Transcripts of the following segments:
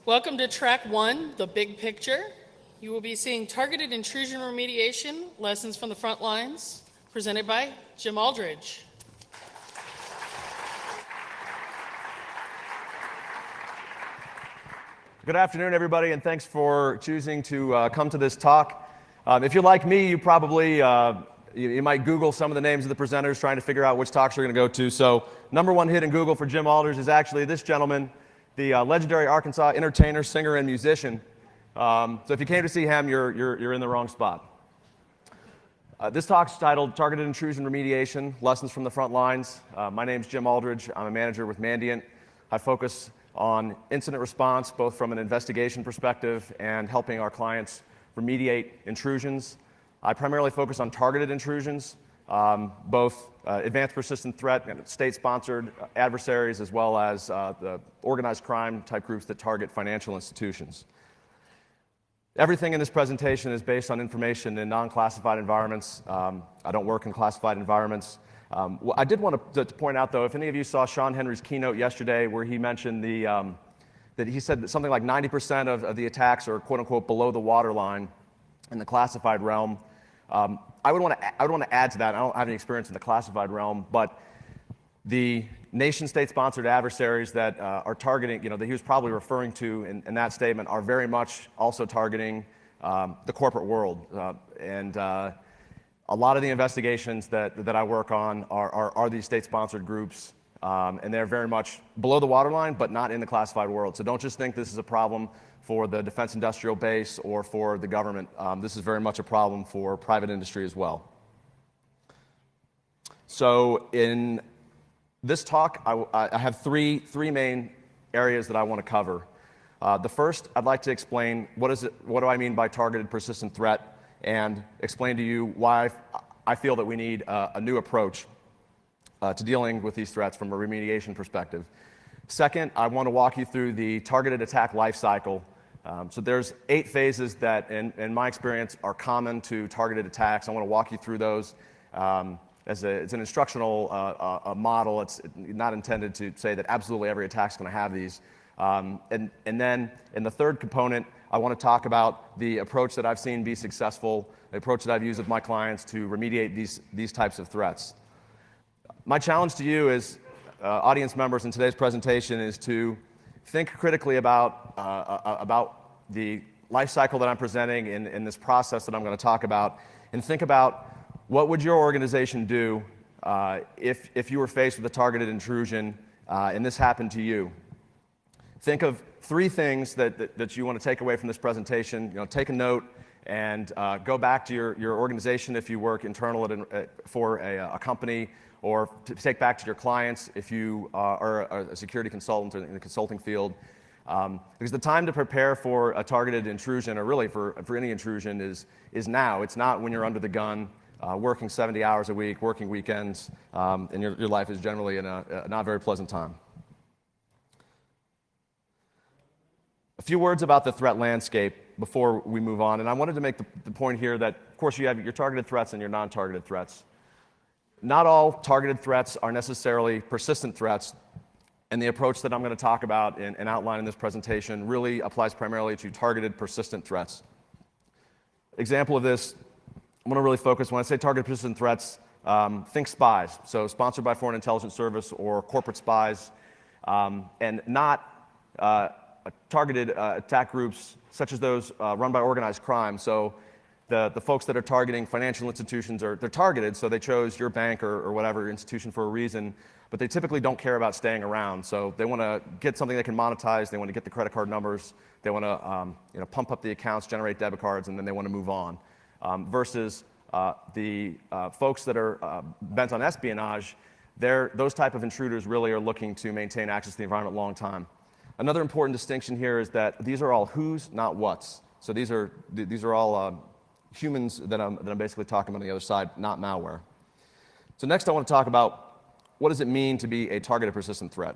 Welcome to Track 1, the big picture. You will be seeing targeted intrusion remediation, lessons from the front lines, presented by Jim Aldridge. Good afternoon, everybody, and thanks for choosing to come to this talk. If you're like me, you probably you might Google some of the names of the presenters trying to figure out which talks you're going to go to. So #1 hit in Google for Jim Aldridge is actually this gentleman, the legendary Arkansas entertainer, singer, and musician. So if you came to see him, you're in the wrong spot. This talk's titled Targeted Intrusion Remediation, Lessons from the Front Lines. My name's Jim Aldridge. I'm a manager with Mandiant. I focus on incident response, both from an investigation perspective and helping our clients remediate intrusions. I primarily focus on targeted intrusions, both advanced persistent threat and state-sponsored adversaries, as well as the organized crime type groups that target financial institutions. Everything in this presentation is based on information in non-classified environments. I don't work in classified environments. I did want to point out, though, if any of you saw Sean Henry's keynote yesterday where he mentioned that he said that something like 90% of the attacks are quote-unquote below the waterline in the classified realm. I would want to add to that. I don't have any experience in the classified realm, but the nation-state-sponsored adversaries that are targeting, that he was probably referring to in that statement, are very much also targeting the corporate world. A lot of the investigations that I work on are these state-sponsored groups, and they're very much below the waterline, but not in the classified world. So don't just think this is a problem for the defense industrial base or for the government. This is very much a problem for private industry as well. So in this talk, I have three main areas that I want to cover. The first, I'd like to explain what do I mean by targeted persistent threat, and explain to you why I feel that we need a new approach to dealing with these threats from a remediation perspective. Second, I want to walk you through the targeted attack lifecycle. So there's 8 phases that, in my experience, are common to targeted attacks. I want to walk you through those. It's an instructional model. It's not intended to say that absolutely every attack is going to have these. And then in the third component, I want to talk about the approach that I've seen be successful, the approach that I've used with my clients to remediate these types of threats. My challenge to you as audience members in today's presentation is to think critically about the life cycle that I'm presenting in this process that I'm going to talk about, and think about what would your organization do if you were faced with a targeted intrusion and this happened to you. Think of 3 things that you want to take away from this presentation. Take a note and go back to your organization if you work internal for a company, or to take back to your clients if you are a security consultant or in the consulting field. Because the time to prepare for a targeted intrusion, or really for any intrusion, is now. It's not when you're under the gun, working 70 hours a week, working weekends, and your life is generally in a not very pleasant time. A few words about the threat landscape before we move on, and I wanted to make the point here that, of course, you have your targeted threats and your non-targeted threats. Not all targeted threats are necessarily persistent threats, and the approach that I'm going to talk about and outline in this presentation really applies primarily to targeted persistent threats. Example of this, I want to really focus, when I say targeted persistent threats, think spies, so sponsored by Foreign Intelligence Service or corporate spies, and not targeted attack groups such as those run by organized crime. So the folks that are targeting financial institutions, they're targeted, so they chose your bank or whatever institution for a reason, but they typically don't care about staying around. So they want to get something they can monetize, they want to get the credit card numbers, they want to pump up the accounts, generate debit cards, and then they want to move on. Versus the folks that are bent on espionage, those type of intruders really are looking to maintain access to the environment a long time. Another important distinction here is that these are all who's, not what's. So these are all humans that I'm basically talking about on the other side, not malware. So next I want to talk about what does it mean to be a targeted persistent threat.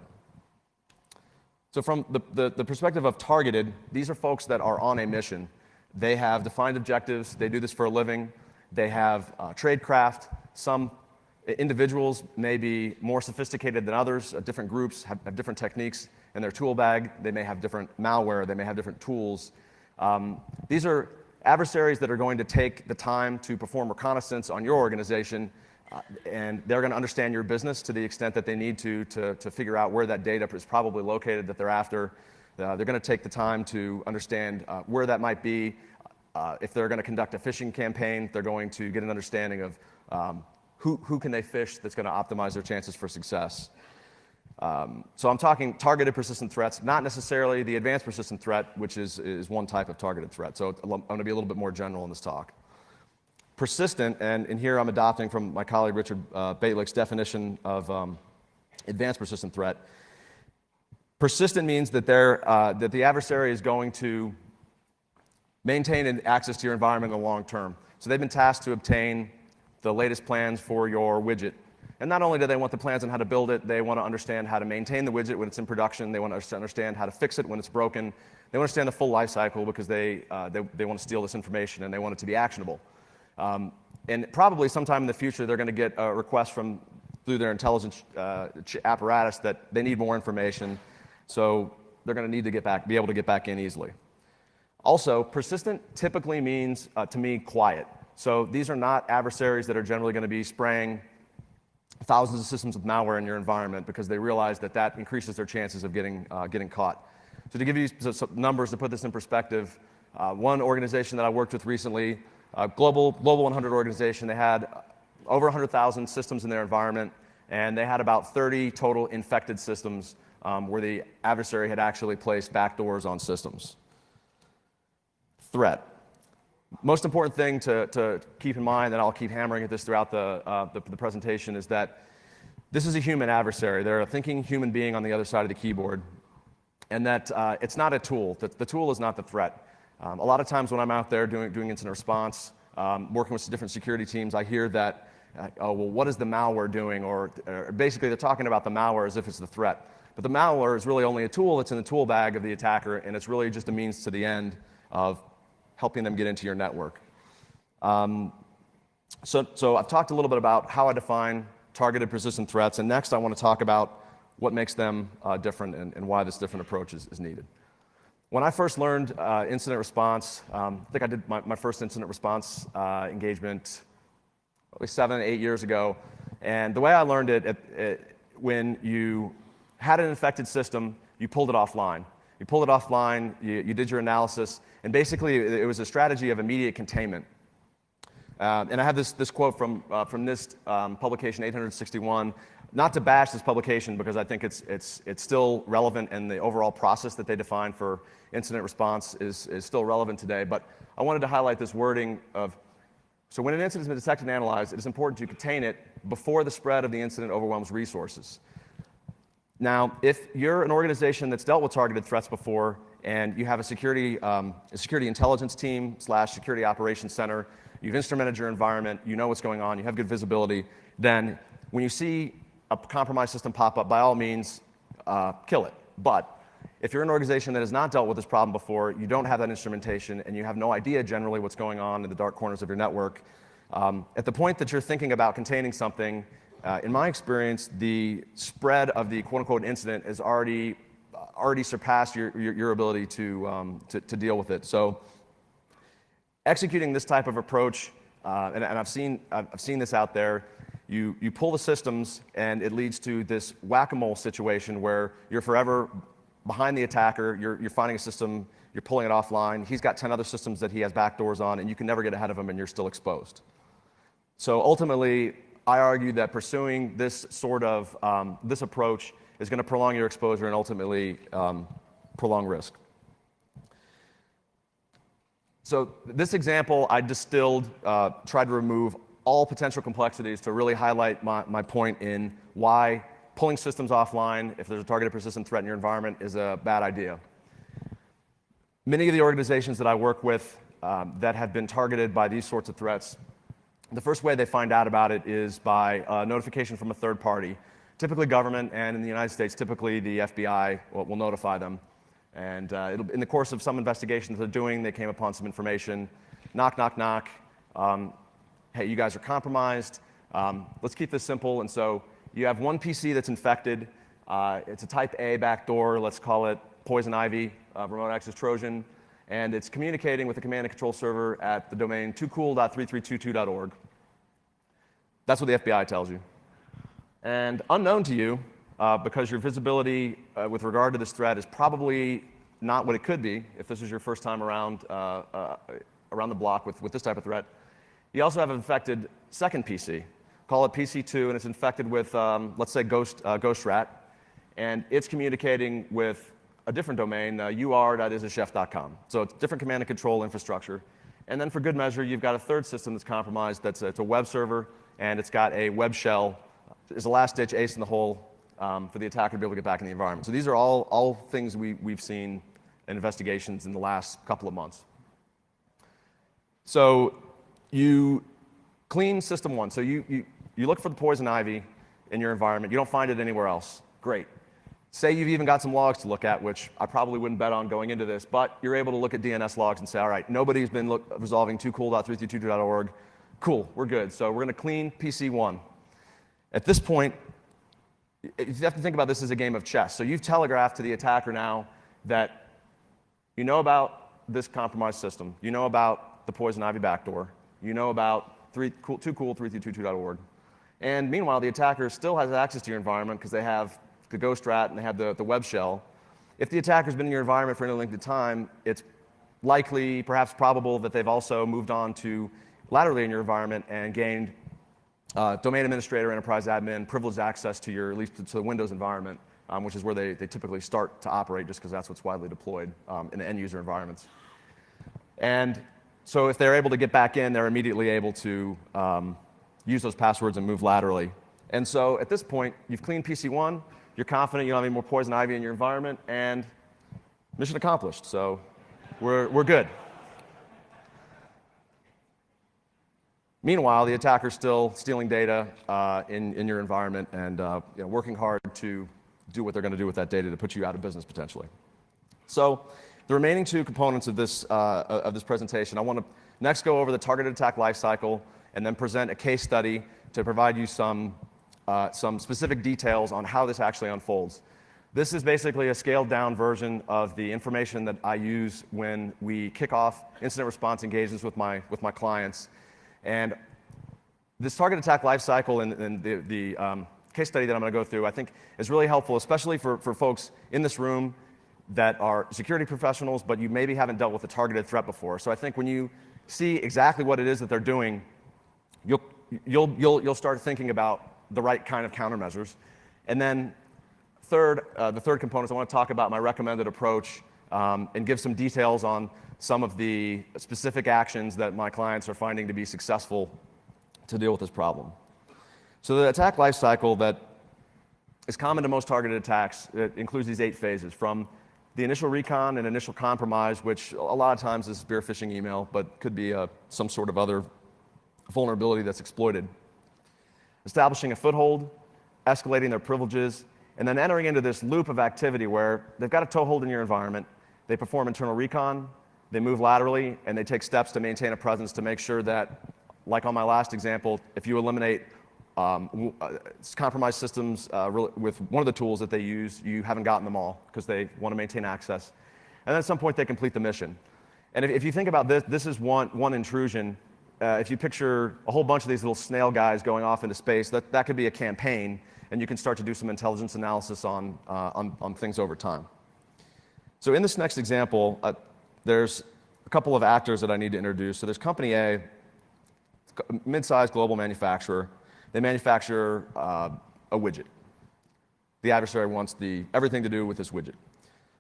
So from the perspective of targeted, these are folks that are on a mission. They have defined objectives. They do this for a living. They have tradecraft. Some individuals may be more sophisticated than others. Different groups have different techniques, in their tool bag. They may have different malware. They may have different tools. These are adversaries that are going to take the time to perform reconnaissance on your organization, and they're going to understand your business to the extent that they need to figure out where that data is probably located that they're after. They're going to take the time to understand where that might be. If they're going to conduct a phishing campaign, they're going to get an understanding of who can they phish that's going to optimize their chances for success. So I'm talking targeted persistent threats, not necessarily the advanced persistent threat, which is one type of targeted threat. So I'm going to be a little bit more general in this talk. Persistent, and here I'm adopting from my colleague Richard Baitlick's definition of advanced persistent threat. Persistent means that that the adversary is going to maintain access to your environment in the long term. So they've been tasked to obtain the latest plans for your widget. And not only do they want the plans on how to build it, they want to understand how to maintain the widget when it's in production. They want to understand how to fix it when it's broken. They want to understand the full life cycle because they want to steal this information and they want it to be actionable. And probably sometime in the future, they're going to get a request through their intelligence apparatus that they need more information. So they're going to need to be able to get back in easily. Also, persistent typically means, to me, quiet. So these are not adversaries that are generally going to be spraying thousands of systems of malware in your environment because they realize that increases their chances of getting caught. So to give you some numbers to put this in perspective, one organization that I worked with recently, a global 100 organization, they had over 100,000 systems in their environment, and they had about 30 total infected systems where the adversary had actually placed backdoors on systems. Threat. Most important thing to keep in mind, and I'll keep hammering at this throughout the presentation, is that this is a human adversary. They're a thinking human being on the other side of the keyboard, and that it's not a tool. The tool is not the threat. A lot of times when I'm out there doing incident response, working with different security teams, I hear that, oh, well, what is the malware doing? Or basically, they're talking about the malware as if it's the threat. But the malware is really only a tool that's in the tool bag of the attacker, and it's really just a means to the end of helping them get into your network. So I've talked a little bit about how I define targeted persistent threats, and next I want to talk about what makes them different and why this different approach is needed. When I first learned incident response, I think I did my first incident response engagement probably 7, 8 years ago, and the way I learned it, when you had an infected system, you pulled it offline. You pulled it offline, you did your analysis, and basically it was a strategy of immediate containment. And I have this quote from NIST publication 861, not to bash this publication because I think it's still relevant and the overall process that they define for incident response is still relevant today, but I wanted to highlight this wording of, so when an incident has been detected and analyzed, it is important to contain it before the spread of the incident overwhelms resources. Now, if you're an organization that's dealt with targeted threats before and you have a security intelligence team / security operations center, you've instrumented your environment, you know what's going on, you have good visibility, then when you see a compromised system pop up, by all means, kill it. But if you're an organization that has not dealt with this problem before, you don't have that instrumentation, and you have no idea generally what's going on in the dark corners of your network, at the point that you're thinking about containing something, in my experience, the spread of the quote-unquote incident has already surpassed your ability to deal with it. So executing this type of approach, and I've seen this out there, you pull the systems and it leads to this whack-a-mole situation where you're forever behind the attacker, you're finding a system, you're pulling it offline, he's got 10 other systems that he has backdoors on, and you can never get ahead of him and you're still exposed. So ultimately, I argue that pursuing this sort of this approach is going to prolong your exposure and ultimately prolong risk. So this example, I distilled, tried to remove all potential complexities to really highlight my point in why pulling systems offline, if there's a targeted persistent threat in your environment, is a bad idea. Many of the organizations that I work with that have been targeted by these sorts of threats, the first way they find out about it is by notification from a third party, typically government, and in the United States, typically the FBI will notify them. And in the course of some investigations they're doing, they came upon some information, knock, knock, knock, hey, you guys are compromised, let's keep this simple. And so you have one PC that's infected, It's a type A backdoor, let's call it poison ivy, remote access Trojan, and it's communicating with the command and control server at the domain toocool.3322.org. That's what the FBI tells you. And unknown to you, because your visibility with regard to this threat is probably not what it could be if this is your first time around the block with this type of threat, you also have an infected second PC. Call it PC2, and it's infected with, let's say, Ghost Rat, and it's communicating with a different domain, ur.isachef.com. So it's different command and control infrastructure. And then for good measure, you've got a third system that's compromised. It's a web server, and it's got a web shell. It's a last-ditch ace in the hole for the attacker to be able to get back in the environment. So these are all things we've seen in investigations in the last couple of months. So you clean system one. So you look for the poison ivy in your environment. You don't find it anywhere else. Great. Say you've even got some logs to look at, which I probably wouldn't bet on going into this, but you're able to look at DNS logs and say, all right, nobody's been resolving toocool.332.org. Cool, we're good. So we're going to clean PC1. At this point, you have to think about this as a game of chess. So you've telegraphed to the attacker now that you know about this compromised system. You know about the poison ivy backdoor. You know about toocool.332.org. And meanwhile, the attacker still has access to your environment because they have the Ghost Rat and they have the web shell. If the attacker's been in your environment for any length of time, it's likely, perhaps probable, that they've also moved on to laterally in your environment and gained domain administrator, enterprise admin, privileged access to your, at least to the Windows environment, which is where they typically start to operate just because that's what's widely deployed in the end user environments. And so if they're able to get back in, they're immediately able to use those passwords and move laterally. And so at this point, you've cleaned PC1, you're confident you don't have any more poison ivy in your environment, and mission accomplished. So we're good. Meanwhile, the attacker's still stealing data in your environment and working hard to do what they're going to do with that data to put you out of business potentially. So the remaining two components of this presentation, I want to next go over the targeted attack lifecycle and then present a case study to provide you some specific details on how this actually unfolds. This is basically a scaled-down version of the information that I use when we kick off incident response engagements with my clients. And this target attack lifecycle and the case study that I'm going to go through, I think, is really helpful, especially for folks in this room that are security professionals, but you maybe haven't dealt with a targeted threat before. So I think when you see exactly what it is that they're doing, you'll start thinking about the right kind of countermeasures. And then the third component is I want to talk about my recommended approach and give some details on some of the specific actions that my clients are finding to be successful to deal with this problem. So the attack lifecycle that is common to most targeted attacks, it includes these 8 phases, from the initial recon and initial compromise, which a lot of times is spear phishing email, but could be some sort of other vulnerability that's exploited. Establishing a foothold, escalating their privileges, and then entering into this loop of activity where they've got a toehold in your environment, they perform internal recon, they move laterally, and they take steps to maintain a presence to make sure that, like on my last example, if you eliminate compromised systems with one of the tools that they use, you haven't gotten them all because they want to maintain access. And then at some point, they complete the mission. And if you think about this, this is one intrusion. If you picture a whole bunch of these little snail guys going off into space, that could be a campaign, and you can start to do some intelligence analysis on things over time. So in this next example, there's a couple of actors that I need to introduce. So there's Company A, a mid-sized global manufacturer. They manufacture a widget. The adversary wants everything to do with this widget.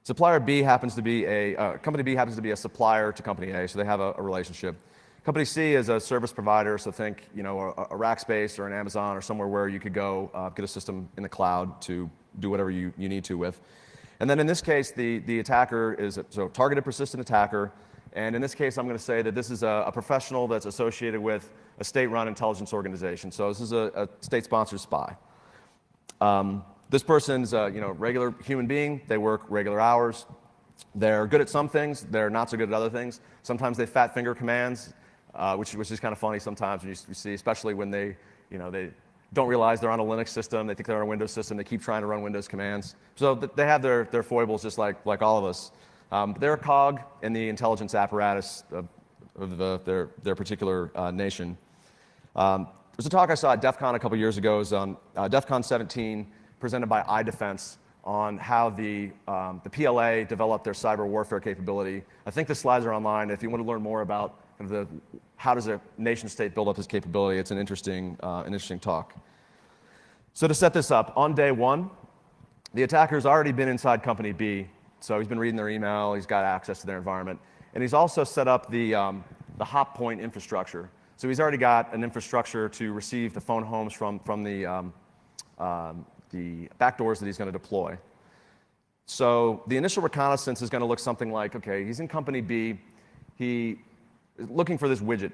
Supplier B happens to be Company B happens to be a supplier to Company A, so they have a relationship. Company C is a service provider, so think a Rackspace or an Amazon or somewhere where you could go get a system in the cloud to do whatever you need to with. And then in this case, the attacker is a targeted persistent attacker. And in this case, I'm going to say that this is a professional that's associated with a state-run intelligence organization. So this is a state-sponsored spy. This person's a regular human being. They work regular hours. They're good at some things. They're not so good at other things. Sometimes they fat finger commands, which is kind of funny sometimes when you see, especially when they don't realize they're on a Linux system. They think they're on a Windows system. They keep trying to run Windows commands. So they have their foibles just like all of us. But they're a cog in the intelligence apparatus of their particular nation. There's a talk I saw at DEF CON a couple years ago. It was on DEF CON 17, presented by iDefense, on how the PLA developed their cyber warfare capability. I think the slides are online. If you want to learn more about how does a nation state build up this capability, it's an interesting talk. So to set this up, on day one, the attacker's already been inside company B. So he's been reading their email, he's got access to their environment, and he's also set up the hop point infrastructure. So he's already got an infrastructure to receive the phone homes from the backdoors that he's going to deploy. So the initial reconnaissance is going to look something like, okay, he's in company B, he is looking for this widget.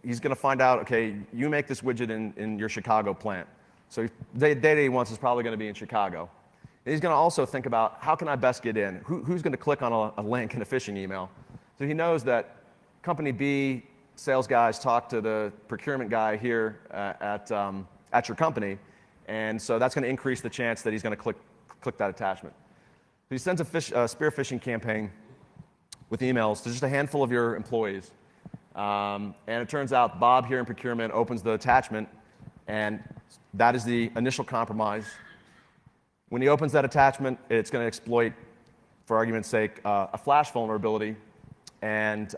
He's going to find out, okay, you make this widget in your Chicago plant. So the data he wants is probably going to be in Chicago. And he's going to also think about, how can I best get in? Who's going to click on a link in a phishing email? So he knows that company B sales guys talk to the procurement guy here at your company, and so that's going to increase the chance that he's going to click that attachment. So he sends a spear phishing campaign with emails to just a handful of your employees, and it turns out Bob here in procurement opens the attachment, and that is the initial compromise. When he opens that attachment, it's going to exploit, for argument's sake, a flash vulnerability, and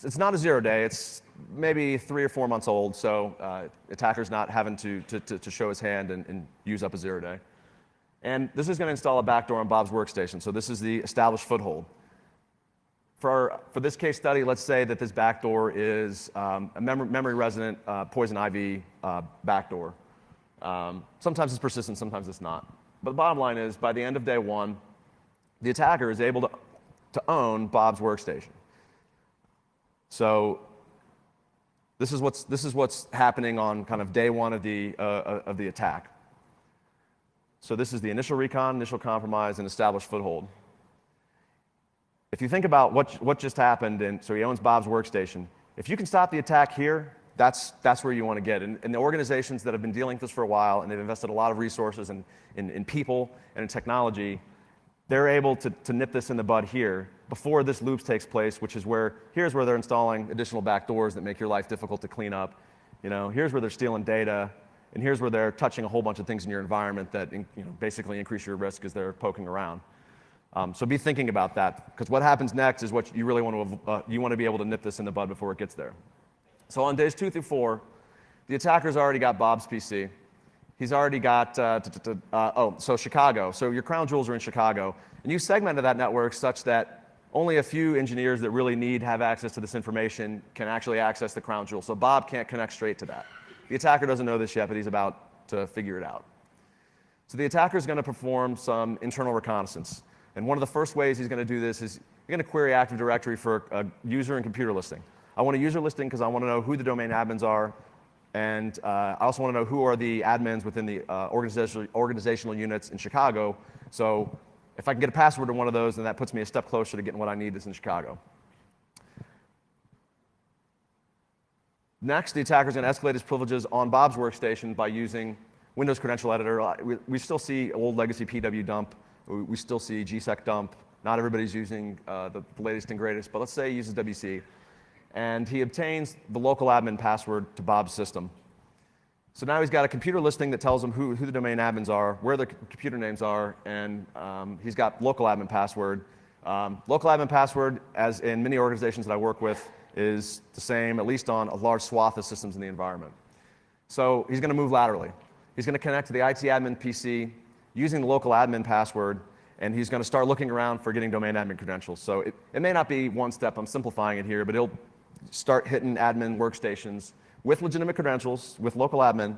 it's not a 0-day. It's maybe 3 or 4 months old, so attacker's not having to show his hand and use up a 0-day. And this is going to install a backdoor on Bob's workstation. So this is the established foothold. For this case study, let's say that this backdoor is a memory resident poison ivy backdoor. Sometimes it's persistent, sometimes it's not. But the bottom line is, by the end of day one, the attacker is able to own Bob's workstation. So this is what's happening on kind of day one of the attack. So this is the initial recon, initial compromise, and established foothold. If you think about what just happened, and so he owns Bob's workstation, if you can stop the attack here, that's where you want to get. And the organizations that have been dealing with this for a while, and they've invested a lot of resources in people and in technology, they're able to nip this in the bud here before this loop takes place, which is here's where they're installing additional backdoors that make your life difficult to clean up. Here's where they're stealing data, and here's where they're touching a whole bunch of things in your environment that basically increase your risk as they're poking around. So be thinking about that, because what happens next is what you really want to be able to nip this in the bud before it gets there. So on days 2 through 4, the attacker's already got Bob's PC. He's already got, so Chicago. So your crown jewels are in Chicago. And you segmented that network such that only a few engineers that really have access to this information can actually access the crown jewel. So Bob can't connect straight to that. The attacker doesn't know this yet, but he's about to figure it out. So the attacker's going to perform some internal reconnaissance. And one of the first ways he's going to do this is you're going to query Active Directory for a user and computer listing. I want a user listing because I want to know who the domain admins are, and I also want to know who are the admins within the organizational units in Chicago. So if I can get a password to one of those, then that puts me a step closer to getting what I need that's in Chicago. Next, the attacker is going to escalate his privileges on Bob's workstation by using Windows Credential Editor. We still see old legacy PW dump. We still see GSEC dump. Not everybody's using the latest and greatest, but let's say he uses WC. And he obtains the local admin password to Bob's system. So now he's got a computer listing that tells him who the domain admins are, where their computer names are, and he's got local admin password. Local admin password, as in many organizations that I work with, is the same, at least on a large swath of systems in the environment. So he's going to move laterally. He's going to connect to the IT admin PC using the local admin password, and he's going to start looking around for getting domain admin credentials. So it may not be one step, I'm simplifying it here, but he'll start hitting admin workstations with legitimate credentials, with local admin,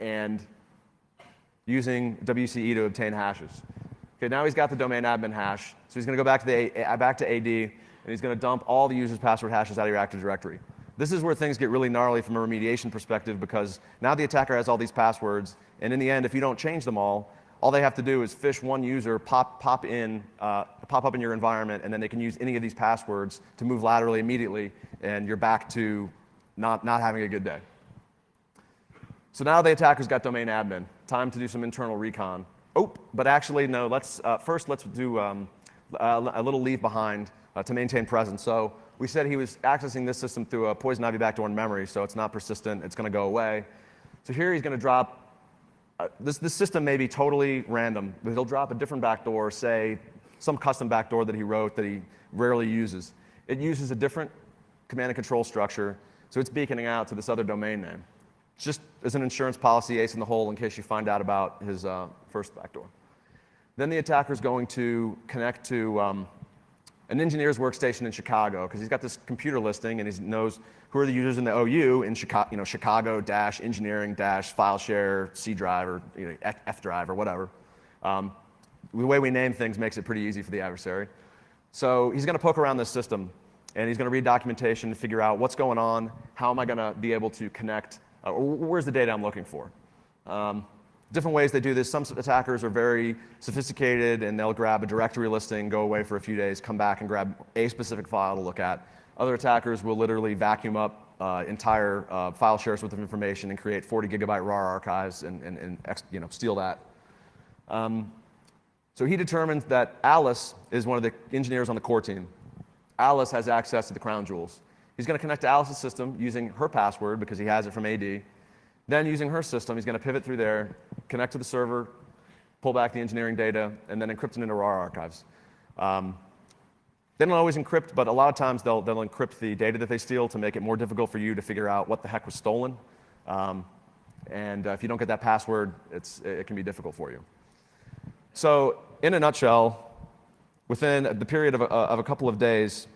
and using WCE to obtain hashes. Okay, now he's got the domain admin hash, so he's going to go back to AD, and he's going to dump all the user's password hashes out of your Active Directory. This is where things get really gnarly from a remediation perspective, because now the attacker has all these passwords, and in the end, if you don't change them all they have to do is fish one user, pop up in your environment, and then they can use any of these passwords to move laterally immediately, and you're back to not having a good day. So now the attacker's got domain admin. Time to do some internal recon. Oh, but actually, no, first let's do a little leave behind to maintain presence. So we said he was accessing this system through a poison ivy backdoor in memory, so it's not persistent, it's going to go away. So here he's going to drop, this system may be totally random, but he'll drop a different backdoor, say some custom backdoor that he wrote that he rarely uses. It uses a different command and control structure, so it's beaconing out to this other domain name. It's just as an insurance policy, ace in the hole, in case you find out about his first backdoor. Then the attacker is going to connect to an engineer's workstation in Chicago, because he's got this computer listing and he knows who are the users in the OU in Chicago, Chicago-engineering-file share C drive or F drive or whatever. The way we name things makes it pretty easy for the adversary. So he's going to poke around this system, and he's going to read documentation to figure out what's going on, how am I going to be able to connect, where's the data I'm looking for. Different ways they do this. Some attackers are very sophisticated, and they'll grab a directory listing, go away for a few days, come back and grab a specific file to look at. Other attackers will literally vacuum up entire file shares with information and create 40 gigabyte RAR archives and steal that. So he determines that Alice is one of the engineers on the core team. Alice has access to the crown jewels. He's going to connect to Alice's system using her password because he has it from AD. Then using her system, he's going to pivot through there, connect to the server, pull back the engineering data, and then encrypt it into RAR archives. They don't always encrypt, but a lot of times they'll encrypt the data that they steal to make it more difficult for you to figure out what the heck was stolen. And if you don't get that password, it can be difficult for you. So in a nutshell, within the period of a couple of days,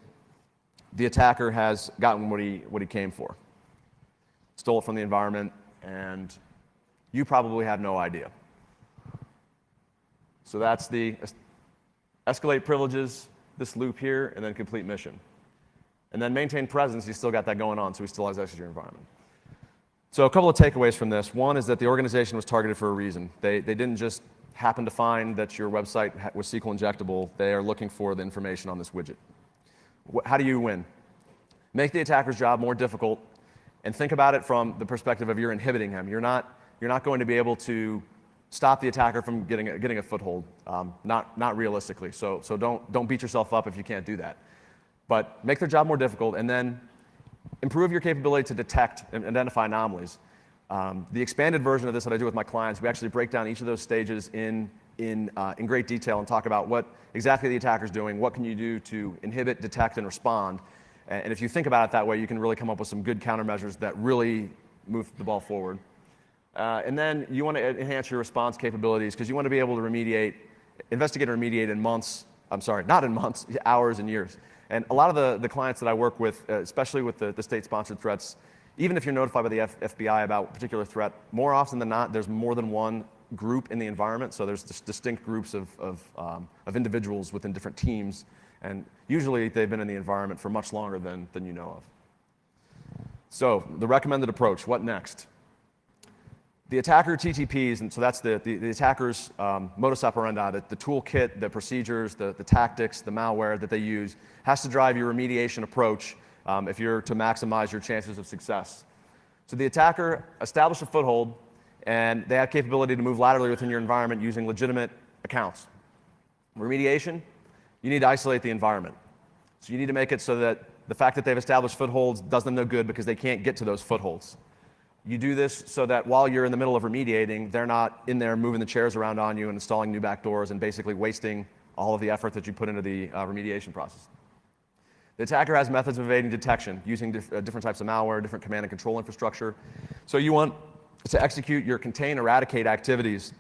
the attacker has gotten what he came for. Stole it from the environment, and you probably have no idea. So that's the escalate privileges, this loop here, and then complete mission. And then maintain presence, he's still got that going on, so he still has access to your environment. So a couple of takeaways from this. One is that the organization was targeted for a reason. They didn't just happen to find that your website was SQL injectable. They are looking for the information on this widget. How do you win? Make the attacker's job more difficult, and think about it from the perspective of you're inhibiting him. You're not going to be able to stop the attacker from getting a foothold, not realistically. So don't beat yourself up if you can't do that. But make their job more difficult, and then improve your capability to detect and identify anomalies. The expanded version of this that I do with my clients, we actually break down each of those stages in great detail and talk about what exactly the attacker's doing, what can you do to inhibit, detect, and respond. And if you think about it that way, you can really come up with some good countermeasures that really move the ball forward. And then you want to enhance your response capabilities because you want to be able to investigate and remediate in months. I'm sorry, not in months, hours and years. And a lot of the clients that I work with, especially with the state-sponsored threats, even if you're notified by the FBI about a particular threat, more often than not, there's more than one group in the environment. So there's distinct groups of individuals within different teams. And usually they've been in the environment for much longer than you know of. So the recommended approach, what next? The attacker TTPs, and so that's the attacker's modus operandi, the toolkit, the procedures, the tactics, the malware that they use, has to drive your remediation approach if you're to maximize your chances of success. So the attacker established a foothold, and they have capability to move laterally within your environment using legitimate accounts. Remediation, you need to isolate the environment. So you need to make it so that the fact that they've established footholds does them no good because they can't get to those footholds. You do this so that while you're in the middle of remediating, they're not in there moving the chairs around on you and installing new backdoors and basically wasting all of the effort that you put into the remediation process. The attacker has methods of evading detection using different types of malware, different command and control infrastructure. So you want to execute your contain, eradicate activities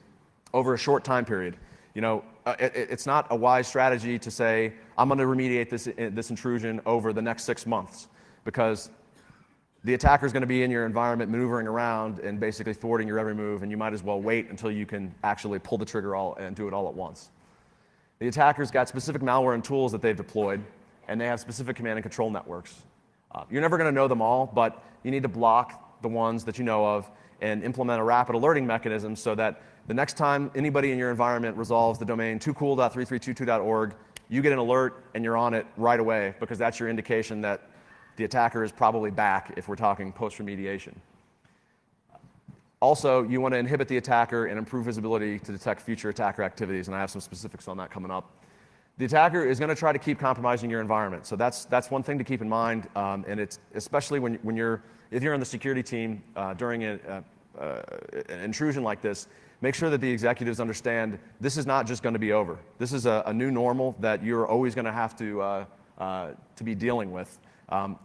over a short time period. It's not a wise strategy to say, I'm going to remediate this intrusion over the next 6 months, because the attacker is going to be in your environment maneuvering around and basically thwarting your every move, and you might as well wait until you can actually pull the trigger and do it all at once. The attacker's got specific malware and tools that they've deployed, and they have specific command and control networks. You're never going to know them all, but you need to block the ones that you know of and implement a rapid alerting mechanism so that the next time anybody in your environment resolves the domain toocool.3322.org, you get an alert and you're on it right away, because that's your indication that the attacker is probably back if we're talking post-remediation. Also, you want to inhibit the attacker and improve his ability to detect future attacker activities, and I have some specifics on that coming up. The attacker is going to try to keep compromising your environment, so that's one thing to keep in mind, and it's especially if you're on the security team during an intrusion like this, make sure that the executives understand this is not just going to be over. This is a new normal that you're always going to have to be dealing with.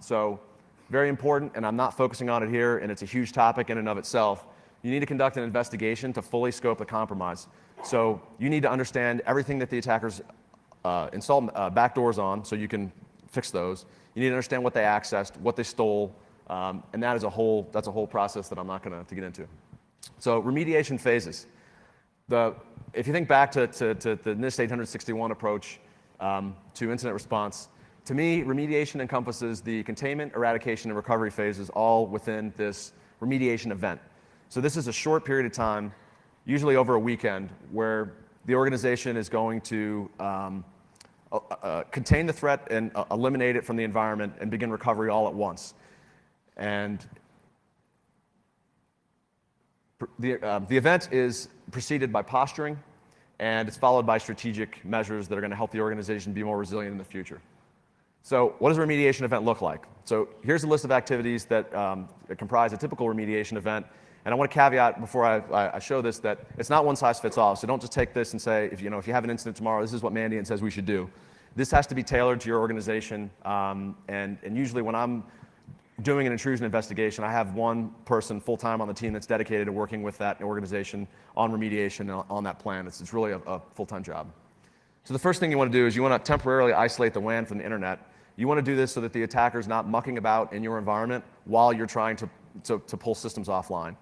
So very important, and I'm not focusing on it here, and it's a huge topic in and of itself. You need to conduct an investigation to fully scope the compromise. So you need to understand everything that the attackers install backdoors on, so you can fix those. You need to understand what they accessed, what they stole, and that's a whole process that I'm not going to get into. So remediation phases. If you think back to the NIST 861 approach to incident response, to me, remediation encompasses the containment, eradication, and recovery phases all within this remediation event. So this is a short period of time, usually over a weekend, where the organization is going to contain the threat and eliminate it from the environment and begin recovery all at once. And the event is preceded by posturing, and it's followed by strategic measures that are going to help the organization be more resilient in the future. So what does a remediation event look like? So here's a list of activities that comprise a typical remediation event. And I want to caveat before I show this that it's not one size fits all. So don't just take this and say, if you have an incident tomorrow, this is what Mandiant says we should do. This has to be tailored to your organization. And usually when I'm doing an intrusion investigation, I have one person full-time on the team that's dedicated to working with that organization on remediation on that plan. It's really a full-time job. So the first thing you want to do is you want to temporarily isolate the WAN from the internet. You want to do this so that the attacker's not mucking about in your environment while you're trying to pull systems offline.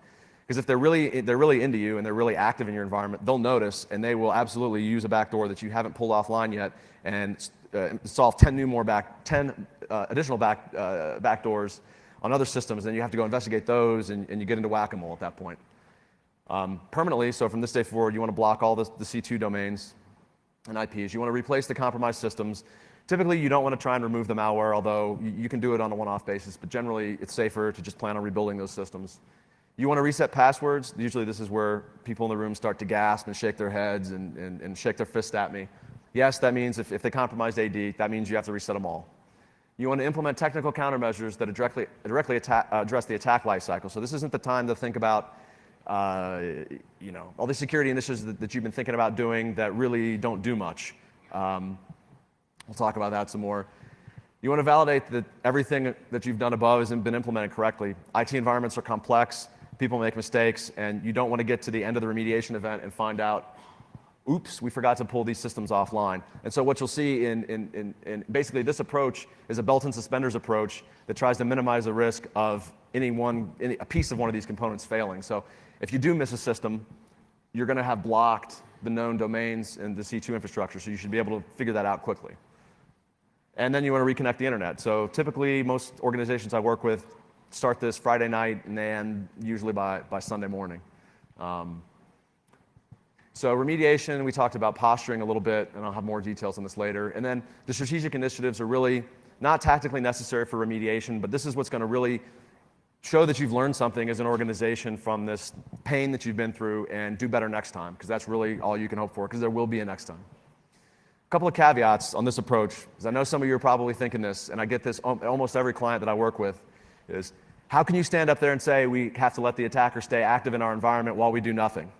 Because if they're really into you and they're really active in your environment, they'll notice and they will absolutely use a backdoor that you haven't pulled offline yet and install 10 additional backdoors on other systems. Then you have to go investigate those, and you get into whack-a-mole at that point. Permanently, so from this day forward, you want to block all the C2 domains and IPs. You want to replace the compromised systems. Typically, you don't want to try and remove the malware, although you can do it on a one-off basis, but generally it's safer to just plan on rebuilding those systems. You want to reset passwords. Usually this is where people in the room start to gasp and shake their heads and shake their fists at me. Yes, that means if they compromised AD, that means you have to reset them all. You want to implement technical countermeasures that directly address the attack lifecycle. So this isn't the time to think about all the security initiatives that you've been thinking about doing that really don't do much. We'll talk about that some more. You want to validate that everything that you've done above has been implemented correctly. IT environments are complex, people make mistakes, and you don't want to get to the end of the remediation event and find out, oops, we forgot to pull these systems offline. And so what you'll see in basically this approach is a belt and suspenders approach that tries to minimize the risk of a piece of one of these components failing. So if you do miss a system, you're going to have blocked the known domains in the C2 infrastructure, so you should be able to figure that out quickly. And then you want to reconnect the internet. So typically, most organizations I work with start this Friday night and they end usually by Sunday morning. So remediation, we talked about posturing a little bit, and I'll have more details on this later. And then the strategic initiatives are really not tactically necessary for remediation, but this is what's going to really show that you've learned something as an organization from this pain that you've been through and do better next time, because that's really all you can hope for, because there will be a next time. A couple of caveats on this approach, because I know some of you are probably thinking this, and I get this almost every client that I work with, is how can you stand up there and say we have to let the attacker stay active in our environment while we do nothing?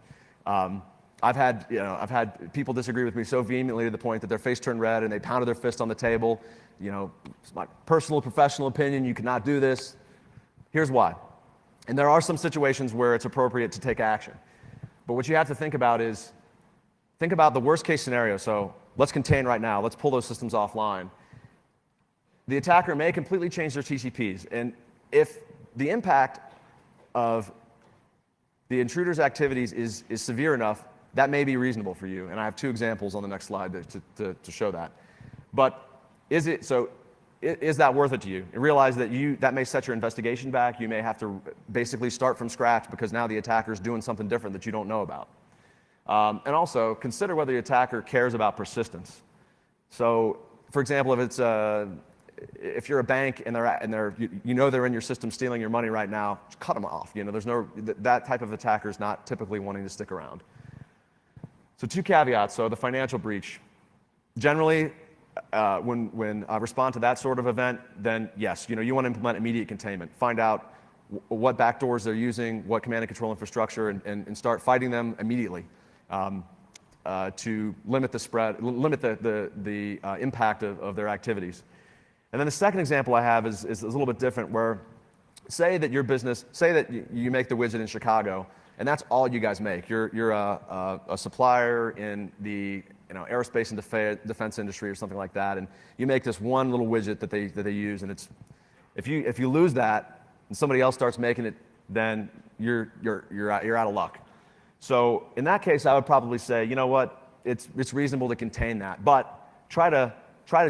I've had people disagree with me so vehemently to the point that their face turned red and they pounded their fist on the table. It's my personal, professional opinion, you cannot do this. Here's why. And there are some situations where it's appropriate to take action. But what you have to think about is, think about the worst case scenario. So let's contain right now. Let's pull those systems offline. The attacker may completely change their TCPs. And if the impact of the intruder's activities is severe enough, that may be reasonable for you. And I have two examples on the next slide to show that. But is that worth it to you? And realize that that may set your investigation back. You may have to basically start from scratch because now the attacker's doing something different that you don't know about. And also, consider whether the attacker cares about persistence. So, for example, if if you're a bank and you know they're in your system stealing your money right now, just cut them off. There's that type of attacker is not typically wanting to stick around. So 2 caveats. So the financial breach. Generally, when I respond to that sort of event, then yes, you want to implement immediate containment. Find out what backdoors they're using, what command and control infrastructure, and start fighting them immediately to limit the spread, limit the impact of their activities. And then the second example I have is a little bit different, where say that your business, say that you make the widget in Chicago, and that's all you guys make. You're a supplier in the aerospace and defense industry or something like that, and you make this one little widget that they use, and it's if you lose that and somebody else starts making it, then you're out of luck. So in that case, I would probably say, you know what, it's reasonable to contain that, but try to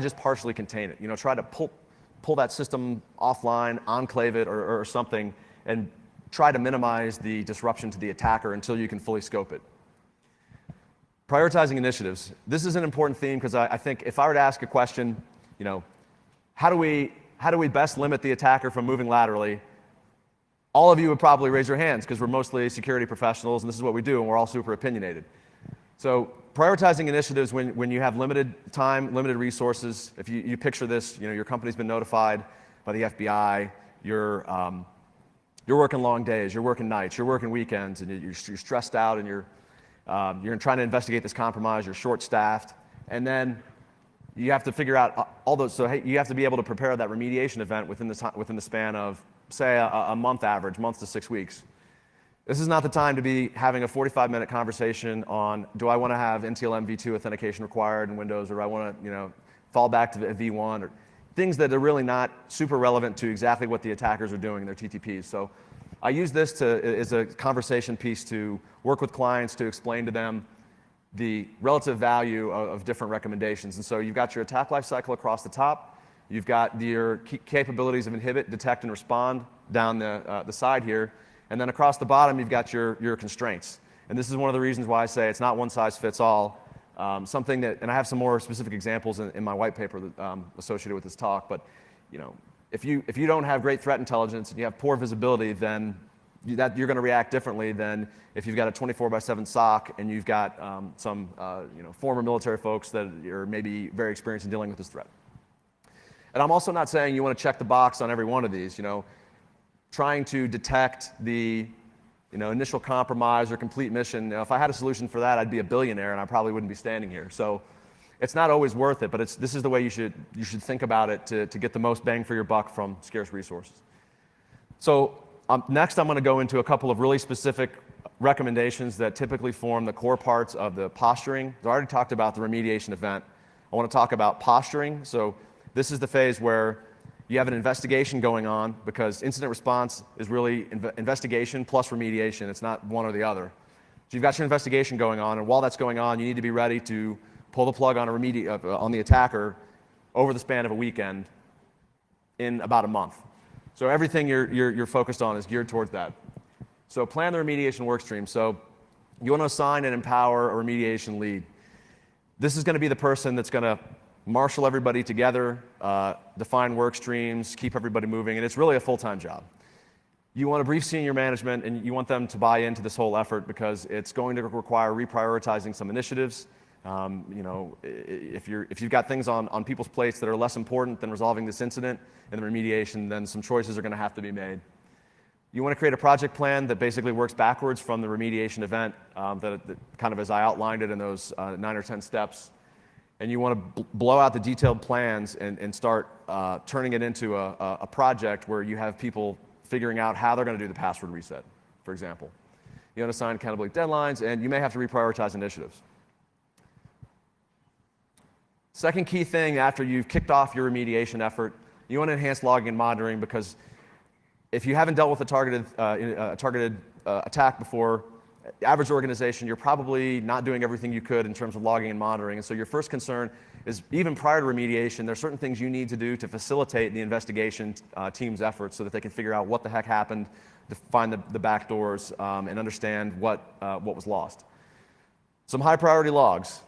just partially contain it. Try to pull that system offline, enclave it, or something, and try to minimize the disruption to the attacker until you can fully scope it. Prioritizing initiatives. This is an important theme because I think if I were to ask a question, how do we best limit the attacker from moving laterally? All of you would probably raise your hands because we're mostly security professionals and this is what we do and we're all super opinionated. So prioritizing initiatives when you have limited time, limited resources. If you picture this, your company's been notified by the FBI, you're working long days, you're working nights, you're working weekends, and you're stressed out, and you're trying to investigate this compromise, you're short-staffed, and then you have to figure out all those. So hey, you have to be able to prepare that remediation event within the span of, say, a month average, month to 6 weeks. This is not the time to be having a 45-minute conversation on, do I want to have NTLM v2 authentication required in Windows, or do I want to fall back to v1, or things that are really not super relevant to exactly what the attackers are doing in their TTPs. So I use this as a conversation piece to work with clients to explain to them the relative value of different recommendations. And so you've got your attack lifecycle across the top. You've got your capabilities of inhibit, detect, and respond down the side here. And then across the bottom, you've got your constraints. And this is one of the reasons why I say it's not one size fits all. Something that, and I have some more specific examples in my white paper that, associated with this talk, but if you don't have great threat intelligence and you have poor visibility, then you're going to react differently than if you've got a 24/7 SOC and you've got some former military folks that are maybe very experienced in dealing with this threat. And I'm also not saying you want to check the box on every one of these. Trying to detect the initial compromise or complete mission. If I had a solution for that, I'd be a billionaire and I probably wouldn't be standing here. So it's not always worth it, but this is the way you should think about it to get the most bang for your buck from scarce resources. So next I'm going to go into a couple of really specific recommendations that typically form the core parts of the posturing. I already talked about the remediation event. I want to talk about posturing. So this is the phase where you have an investigation going on, because incident response is really investigation plus remediation. It's not one or the other. So you've got your investigation going on, and while that's going on, you need to be ready to pull the plug on on the attacker over the span of a weekend in about a month. So everything you're focused on is geared towards that. So plan the remediation work stream. So you want to assign and empower a remediation lead. This is going to be the person that's going to marshal everybody together, define work streams, keep everybody moving, and it's really a full-time job. You want to brief senior management, and you want them to buy into this whole effort because it's going to require reprioritizing some initiatives. If you've got things on people's plates that are less important than resolving this incident and the remediation, then some choices are going to have to be made. You want to create a project plan that basically works backwards from the remediation event, that kind of as I outlined it in those 9 or 10 steps. And you want to blow out the detailed plans and start turning it into a project where you have people figuring out how they're going to do the password reset, for example. You want to assign accountability deadlines, and you may have to reprioritize initiatives. Second key thing after you've kicked off your remediation effort, you want to enhance logging and monitoring, because if you haven't dealt with a targeted attack before, average organization, you're probably not doing everything you could in terms of logging and monitoring. And so your first concern is, even prior to remediation, there are certain things you need to do to facilitate the investigation team's efforts so that they can figure out what the heck happened, to find the back doors, and understand what was lost. Some high priority logs.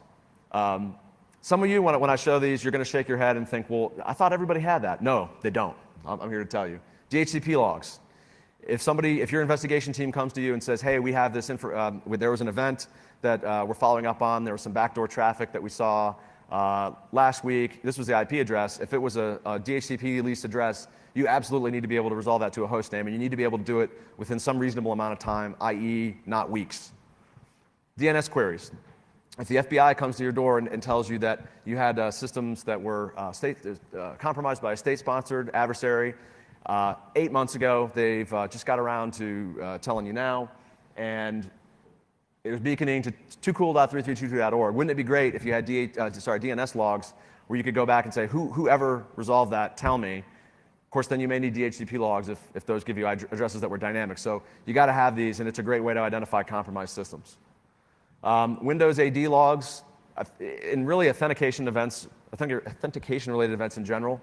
Some of you, when I show these, you're going to shake your head and think, well, I thought everybody had that. No, they don't. I'm here to tell you. DHCP logs. If your investigation team comes to you and says, hey, we have this there was an event that we're following up on, there was some backdoor traffic that we saw last week, this was the IP address. If it was a DHCP leased address, you absolutely need to be able to resolve that to a host name, and you need to be able to do it within some reasonable amount of time, i.e. not weeks. DNS queries. If the FBI comes to your door and tells you that you had systems that were compromised by a state-sponsored adversary 8 months ago, they've just got around to telling you now, and it was beaconing to toocool.332.org. Wouldn't it be great if you had DNS logs where you could go back and say, whoever resolved that, tell me. Of course, then you may need DHCP logs if those give you addresses that were dynamic. So you got to have these, and it's a great way to identify compromised systems. Windows AD logs, and really authentication related events in general.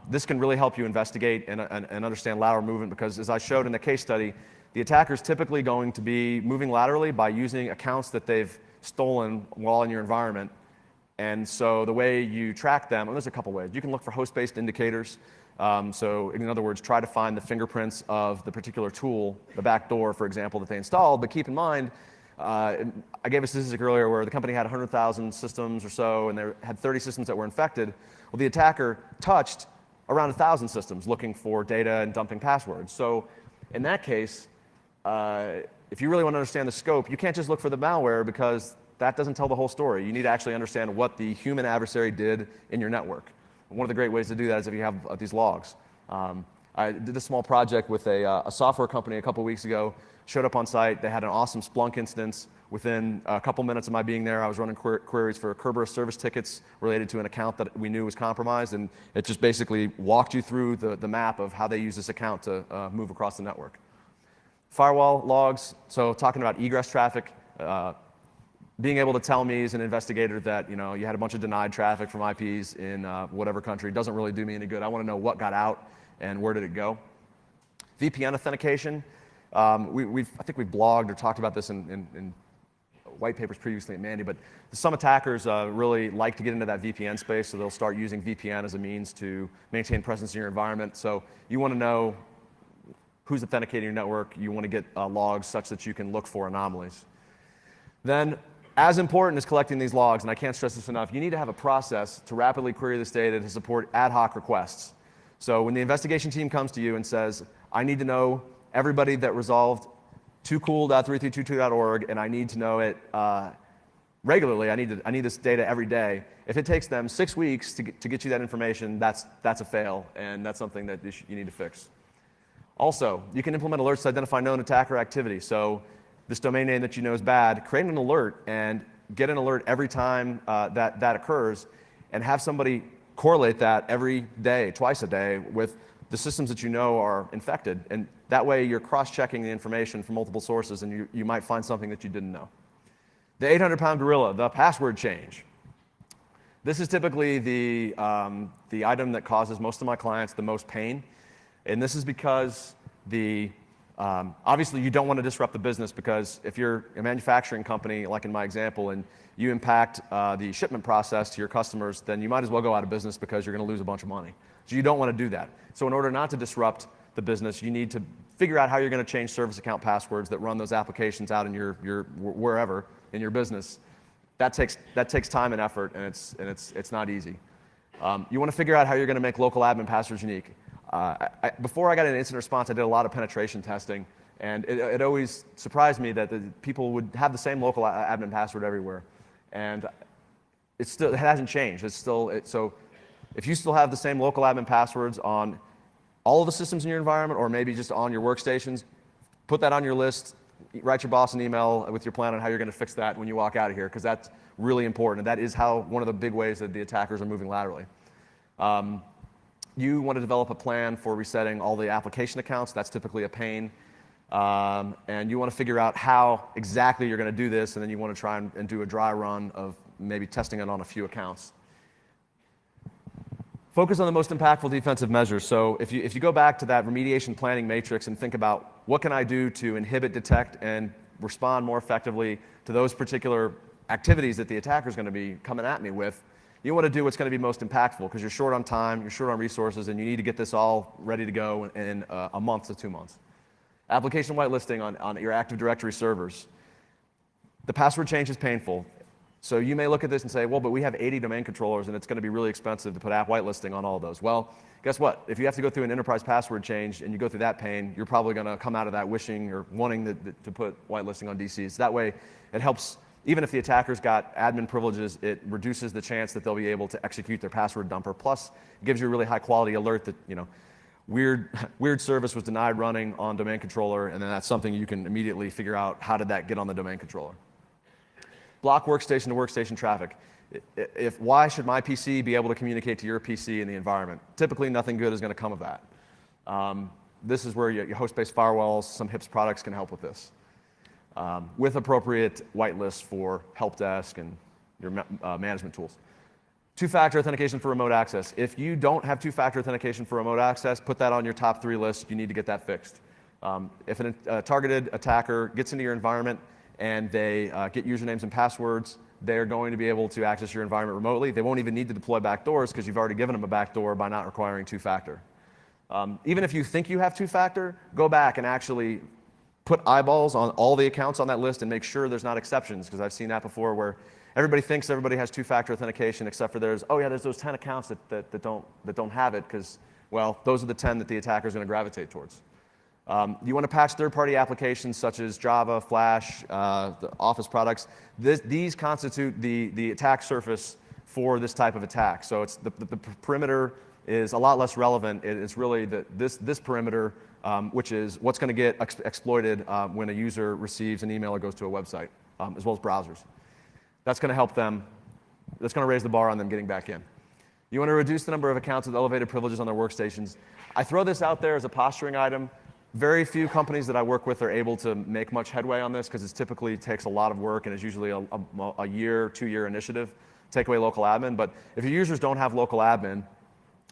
This can really help you investigate and understand lateral movement, because as I showed in the case study, the attacker is typically going to be moving laterally by using accounts that they've stolen while in your environment. And so the way you track them, and there's a couple ways. You can look for host-based indicators. So in other words, try to find the fingerprints of the particular tool, the backdoor, for example, that they installed. But keep in mind, I gave a statistic earlier where the company had 100,000 systems or so, and they had 30 systems that were infected. Well, the attacker touched around 1,000 systems looking for data and dumping passwords. So in that case, if you really want to understand the scope, you can't just look for the malware, because that doesn't tell the whole story. You need to actually understand what the human adversary did in your network. One of the great ways to do that is if you have these logs. I did a small project with a software company a couple weeks ago. Showed up on site. They had an awesome Splunk instance. Within a couple minutes of my being there, I was running queries for Kerberos service tickets related to an account that we knew was compromised, and it just basically walked you through the map of how they use this account to move across the network. Firewall logs, so talking about egress traffic, being able to tell me as an investigator that you had a bunch of denied traffic from IPs in whatever country doesn't really do me any good. I want to know what got out and where did it go. VPN authentication. I think we've blogged or talked about this in white papers previously at Mandy, but some attackers really like to get into that VPN space, so they'll start using VPN as a means to maintain presence in your environment. So you want to know who's authenticating your network. You want to get logs such that you can look for anomalies. Then, as important as collecting these logs, and I can't stress this enough, you need to have a process to rapidly query this data to support ad hoc requests. So when the investigation team comes to you and says, I need to know everybody that resolved toocool.332.org, and I need to know it regularly. I need this data every day. If it takes them 6 weeks to get you that information, that's a fail, and that's something that you need to fix. Also, you can implement alerts to identify known attacker activity. So this domain name that you know is bad, create an alert and get an alert every time that occurs, and have somebody correlate that every day, twice a day, with the systems that you know are infected. And that way you're cross-checking the information from multiple sources, and you might find something that you didn't know. The 800-pound gorilla, the password change. This is typically the item that causes most of my clients the most pain. And this is because obviously you don't want to disrupt the business, because if you're a manufacturing company, like in my example, and you impact the shipment process to your customers, then you might as well go out of business, because you're going to lose a bunch of money. So you don't want to do that. So in order not to disrupt the business, you need to figure out how you're going to change service account passwords that run those applications out in your wherever in your business. That takes time and effort, and it's not easy. You want to figure out how you're going to make local admin passwords unique. Before I got into incident response, I did a lot of penetration testing, and it always surprised me that the people would have the same local admin password everywhere, and it hasn't changed. So if you still have the same local admin passwords on all of the systems in your environment, or maybe just on your workstations, put that on your list. Write your boss an email with your plan on how you're going to fix that when you walk out of here, because that's really important, and that is one of the big ways that the attackers are moving laterally. You want to develop a plan for resetting all the application accounts. That's typically a pain. And you want to figure out how exactly you're going to do this, and then you want to try and do a dry run of maybe testing it on a few accounts. Focus on the most impactful defensive measures. So if you go back to that remediation planning matrix and think about what can I do to inhibit, detect, and respond more effectively to those particular activities that the attacker is going to be coming at me with, you want to do what's going to be most impactful because you're short on time, you're short on resources, and you need to get this all ready to go in a month to 2 months. Application whitelisting on your Active Directory servers. The password change is painful. So you may look at this and say, well, but we have 80 domain controllers, and it's going to be really expensive to put app whitelisting on all of those. Well, guess what? If you have to go through an enterprise password change and you go through that pain, you're probably going to come out of that wishing or wanting to put whitelisting on DCs. That way, it helps. Even if the attacker's got admin privileges, it reduces the chance that they'll be able to execute their password dumper. Plus, it gives you a really high-quality alert that, weird service was denied running on domain controller, and then that's something you can immediately figure out how did that get on the domain controller. Block workstation to workstation traffic. Why should my PC be able to communicate to your PC in the environment? Typically, nothing good is going to come of that. This is where your host-based firewalls, some HIPS products can help with this. With appropriate whitelists for help desk and your management tools. Two-factor authentication for remote access. If you don't have two-factor authentication for remote access, put that on your top 3 list. You need to get that fixed. If a targeted attacker gets into your environment and they get usernames and passwords, they're going to be able to access your environment remotely. They won't even need to deploy backdoors because you've already given them a backdoor by not requiring two-factor. Even if you think you have two-factor, go back and actually put eyeballs on all the accounts on that list and make sure there's not exceptions, because I've seen that before where everybody thinks everybody has two-factor authentication except for there's those 10 accounts that don't have it because, well, those are the 10 that the attacker is going to gravitate towards. You want to patch third-party applications such as Java, Flash, the Office products. These constitute the attack surface for this type of attack. So it's the perimeter is a lot less relevant. It's really this perimeter, which is what's going to get exploited when a user receives an email or goes to a website, as well as browsers. That's going to help them. That's going to raise the bar on them getting back in. You want to reduce the number of accounts with elevated privileges on their workstations. I throw this out there as a posturing item. Very few companies that I work with are able to make much headway on this because it typically takes a lot of work and is usually a year, 2-year initiative, take away local admin. But if your users don't have local admin,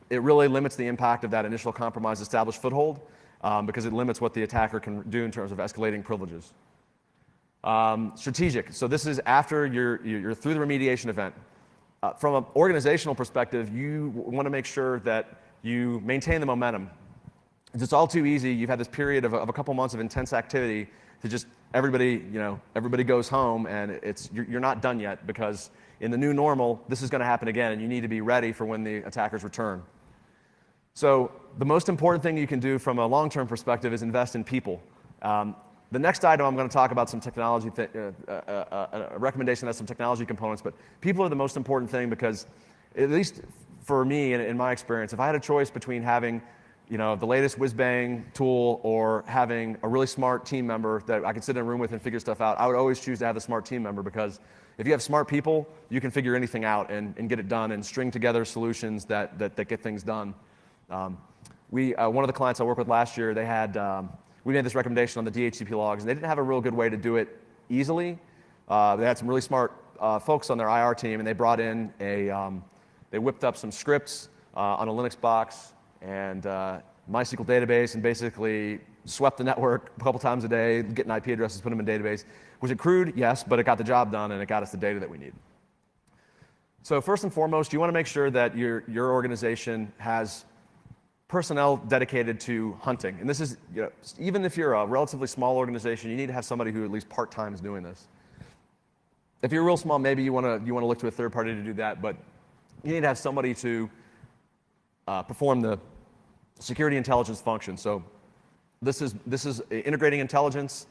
it really limits the impact of that initial compromised established foothold because it limits what the attacker can do in terms of escalating privileges. Strategic. So this is after you're through the remediation event. From an organizational perspective, you want to make sure that you maintain the momentum. It's all too easy. You've had this period of a couple months of intense activity to just everybody goes home and you're not done yet because in the new normal, this is going to happen again and you need to be ready for when the attackers return. So the most important thing you can do from a long-term perspective is invest in people. The next item I'm going to talk about some technology, a recommendation that has some technology components, but people are the most important thing because, at least for me in my experience, if I had a choice between having the latest whiz-bang tool or having a really smart team member that I could sit in a room with and figure stuff out, I would always choose to have a smart team member because if you have smart people, you can figure anything out and get it done and string together solutions that get things done. One of the clients I worked with last year, we made this recommendation on the DHCP logs, and they didn't have a real good way to do it easily. They had some really smart folks on their IR team, and they brought in they whipped up some scripts on a Linux box and MySQL database and basically swept the network a couple times a day, getting IP addresses, put them in database. Was it crude? Yes, but it got the job done, and it got us the data that we need. So first and foremost, you want to make sure that your organization has personnel dedicated to hunting. And this is, even if you're a relatively small organization, you need to have somebody who at least part-time is doing this. If you're real small, maybe you want to look to a third party to do that, but you need to have somebody to perform the security intelligence function. So this is integrating intelligence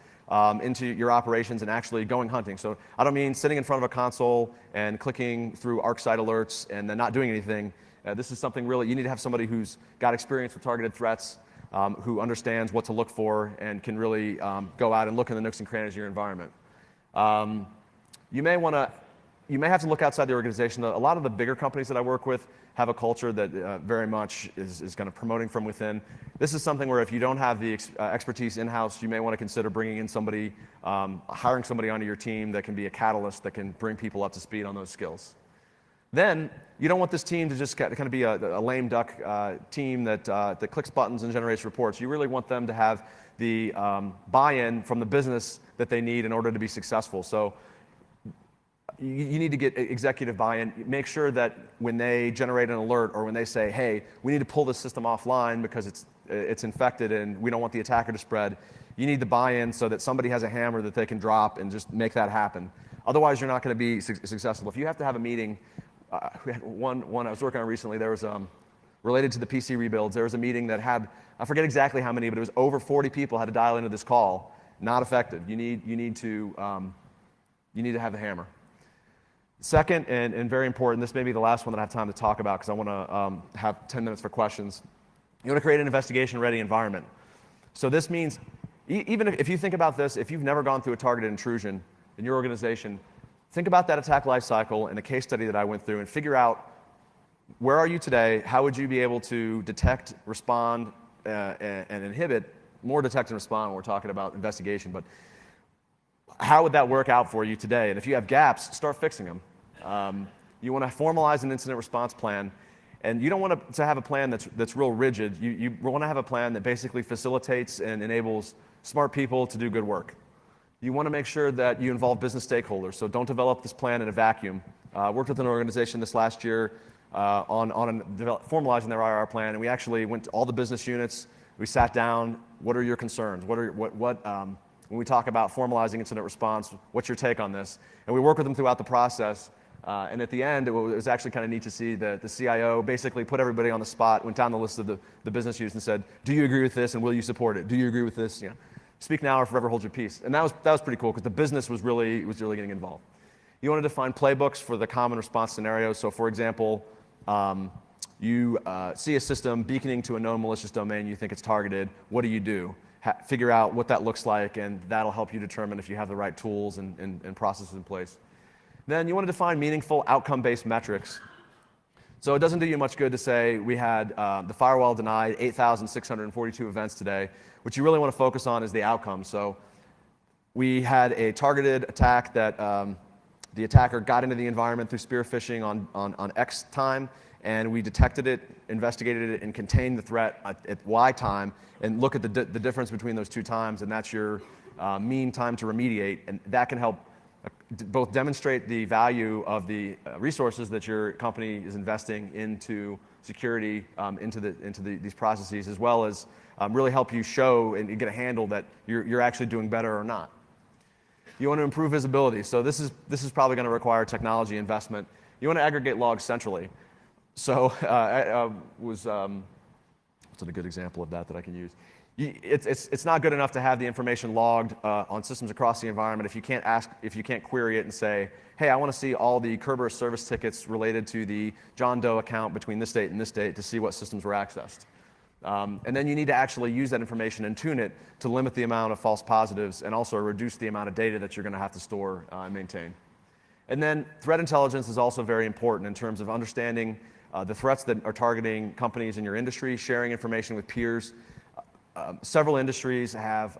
into your operations and actually going hunting. So I don't mean sitting in front of a console and clicking through ArcSight alerts and then not doing anything. This is something really, you need to have somebody who's got experience with targeted threats, who understands what to look for and can really go out and look in the nooks and crannies of your environment. You may have to look outside the organization. A lot of the bigger companies that I work with have a culture that very much is kind of promoting from within. This is something where if you don't have the expertise in-house, you may want to consider bringing in somebody, hiring somebody onto your team that can be a catalyst that can bring people up to speed on those skills. Then you don't want this team to just kind of be a lame duck team that clicks buttons and generates reports. You really want them to have the buy-in from the business that they need in order to be successful. So you need to get executive buy-in. Make sure that when they generate an alert or when they say, hey, we need to pull this system offline because it's infected and we don't want the attacker to spread, you need the buy-in so that somebody has a hammer that they can drop and just make that happen. Otherwise, you're not going to be successful. If you have to have a meeting, we had one I was working on recently, there was related to the PC rebuilds, there was a meeting that had, I forget exactly how many, but it was over 40 people had to dial into this call. Not effective. You need to have the hammer. Second, and very important, this may be the last one that I have time to talk about because I want to have 10 minutes for questions. You want to create an investigation-ready environment. So this means, even if you think about this, if you've never gone through a targeted intrusion in your organization, think about that attack lifecycle and the case study that I went through and figure out where are you today, how would you be able to detect, respond, and inhibit, more detect and respond when we're talking about investigation, but how would that work out for you today? And if you have gaps, start fixing them. You want to formalize an incident response plan, and you don't want to have a plan that's real rigid. You want to have a plan that basically facilitates and enables smart people to do good work. You want to make sure that you involve business stakeholders, so don't develop this plan in a vacuum. Worked with an organization this last year on formalizing their IR plan, and we actually went to all the business units. We sat down. What are your concerns? When we talk about formalizing incident response, what's your take on this? And we work with them throughout the process. And at the end, it was actually kind of neat to see the CIO basically put everybody on the spot, went down the list of the business units and said, do you agree with this and will you support it? Do you agree with this? You know, speak now or forever hold your peace. And that was pretty cool because the business was really getting involved. You want to define playbooks for the common response scenarios. So for example, you see a system beaconing to a known malicious domain, you think it's targeted, what do you do? Figure out what that looks like, and that'll help you determine if you have the right tools and processes in place. Then you want to define meaningful outcome-based metrics. So it doesn't do you much good to say we had the firewall denied 8,642 events today. What you really want to focus on is the outcome. So we had a targeted attack that the attacker got into the environment through spear phishing on X time, and we detected it, investigated it, and contained the threat at Y time, and look at the difference between those two times, and that's your mean time to remediate, and that can help both demonstrate the value of the resources that your company is investing into security, into these processes, as well as really help you show and get a handle that you're actually doing better or not. You want to improve visibility, so this is probably going to require technology investment. You want to aggregate logs centrally. So what's a good example of that I can use? It's not good enough to have the information logged on systems across the environment if you can't query it and say, hey, I want to see all the Kerberos service tickets related to the John Doe account between this date and this date to see what systems were accessed. And then you need to actually use that information and tune it to limit the amount of false positives and also reduce the amount of data that you're going to have to store and maintain. And then threat intelligence is also very important in terms of understanding the threats that are targeting companies in your industry, sharing information with peers. Several industries have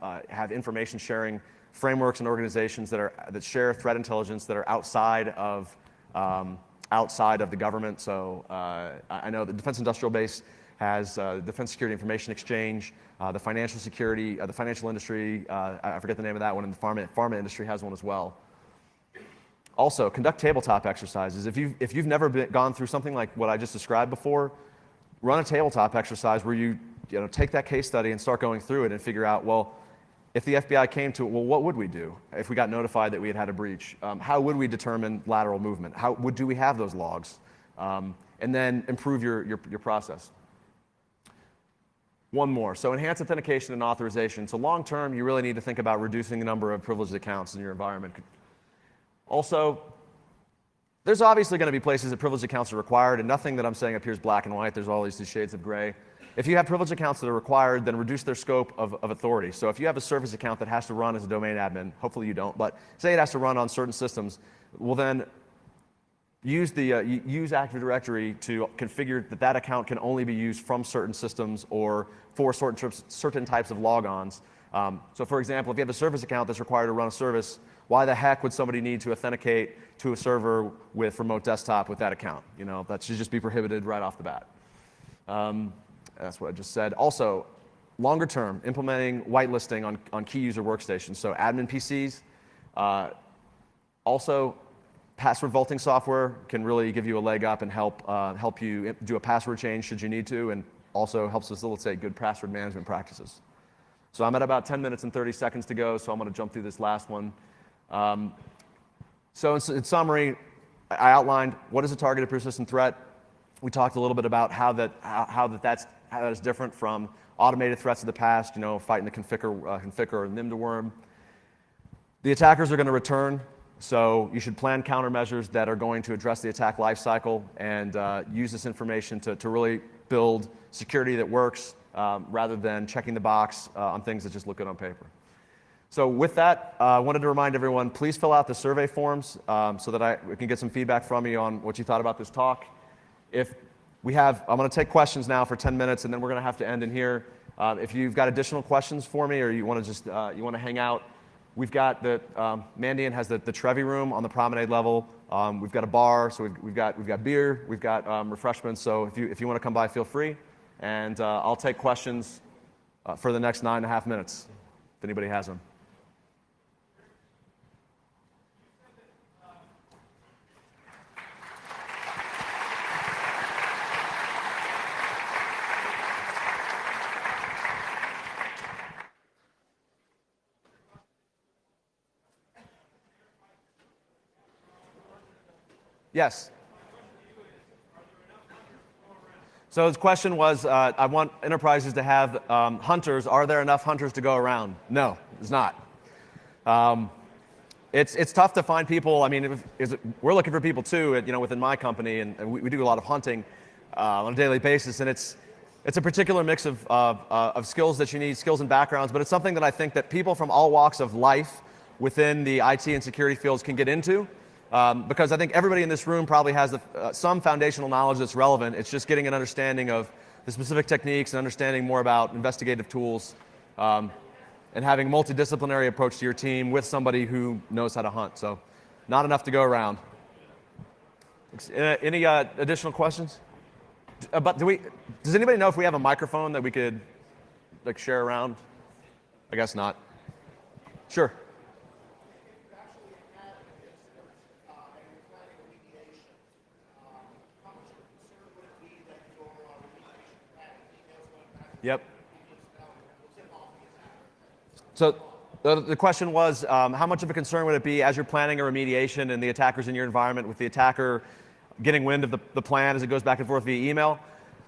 information sharing frameworks and organizations that share threat intelligence that are outside of the government. So I know the Defense Industrial Base has Defense Security Information Exchange. The financial industry, I forget the name of that one, and the pharma industry has one as well. Also, conduct tabletop exercises. If you've never gone through something like what I just described before, run a tabletop exercise where you take that case study and start going through it and figure out, well, if the FBI came to it, well, what would we do if we got notified that we had a breach? How would we determine lateral movement? Do we have those logs? And then improve your process. One more. So enhance authentication and authorization. So long term, you really need to think about reducing the number of privileged accounts in your environment. Also, there's obviously going to be places that privileged accounts are required, and nothing that I'm saying up here is black and white. There's always these shades of gray. If you have privileged accounts that are required, then reduce their scope of authority. So if you have a service account that has to run as a domain admin, hopefully you don't, but say it has to run on certain systems, well then use Active Directory to configure that account can only be used from certain systems or for certain types of logons. So for example, if you have a service account that's required to run a service, why the heck would somebody need to authenticate to a server with remote desktop with that account? That should just be prohibited right off the bat. That's what I just said. Also, longer term, implementing whitelisting on key user workstations. So admin PCs. Also, password vaulting software can really give you a leg up and help you do a password change should you need to, and also helps facilitate good password management practices. So I'm at about 10 minutes and 30 seconds to go, so I'm going to jump through this last one. So in summary, I outlined what is a targeted persistent threat. We talked a little bit about how that is different from automated threats of the past, fighting the configure or nimda worm. The attackers are going to return, so you should plan countermeasures that are going to address the attack lifecycle and use this information to really build security that works rather than checking the box on things that just look good on paper. So with that, I wanted to remind everyone, please fill out the survey forms so that we can get some feedback from you on what you thought about this talk. I'm going to take questions now for 10 minutes, and then we're going to have to end in here. If you've got additional questions for me, or you want to hang out, we've got Mandian has the Trevi room on the promenade level. We've got a bar, so we've got beer, we've got refreshments. So if you want to come by, feel free, and I'll take questions for the next 9.5 minutes, if anybody has them. Yes. So the question was, I want enterprises to have hunters. Are there enough hunters to go around? No, there's not. It's tough to find people. I mean, we're looking for people too, within my company, and we do a lot of hunting on a daily basis, and it's a particular mix of skills that you need, skills and backgrounds, but it's something that I think that people from all walks of life within the IT and security fields can get into. Because I think everybody in this room probably has some foundational knowledge that's relevant. It's just getting an understanding of the specific techniques and understanding more about investigative tools and having a multidisciplinary approach to your team with somebody who knows how to hunt. So not enough to go around. Any additional questions? Does anybody know if we have a microphone that we could share around? I guess not. Sure. Yep. So the question was, how much of a concern would it be as you're planning a remediation and the attacker's in your environment with the attacker getting wind of the plan as it goes back and forth via email?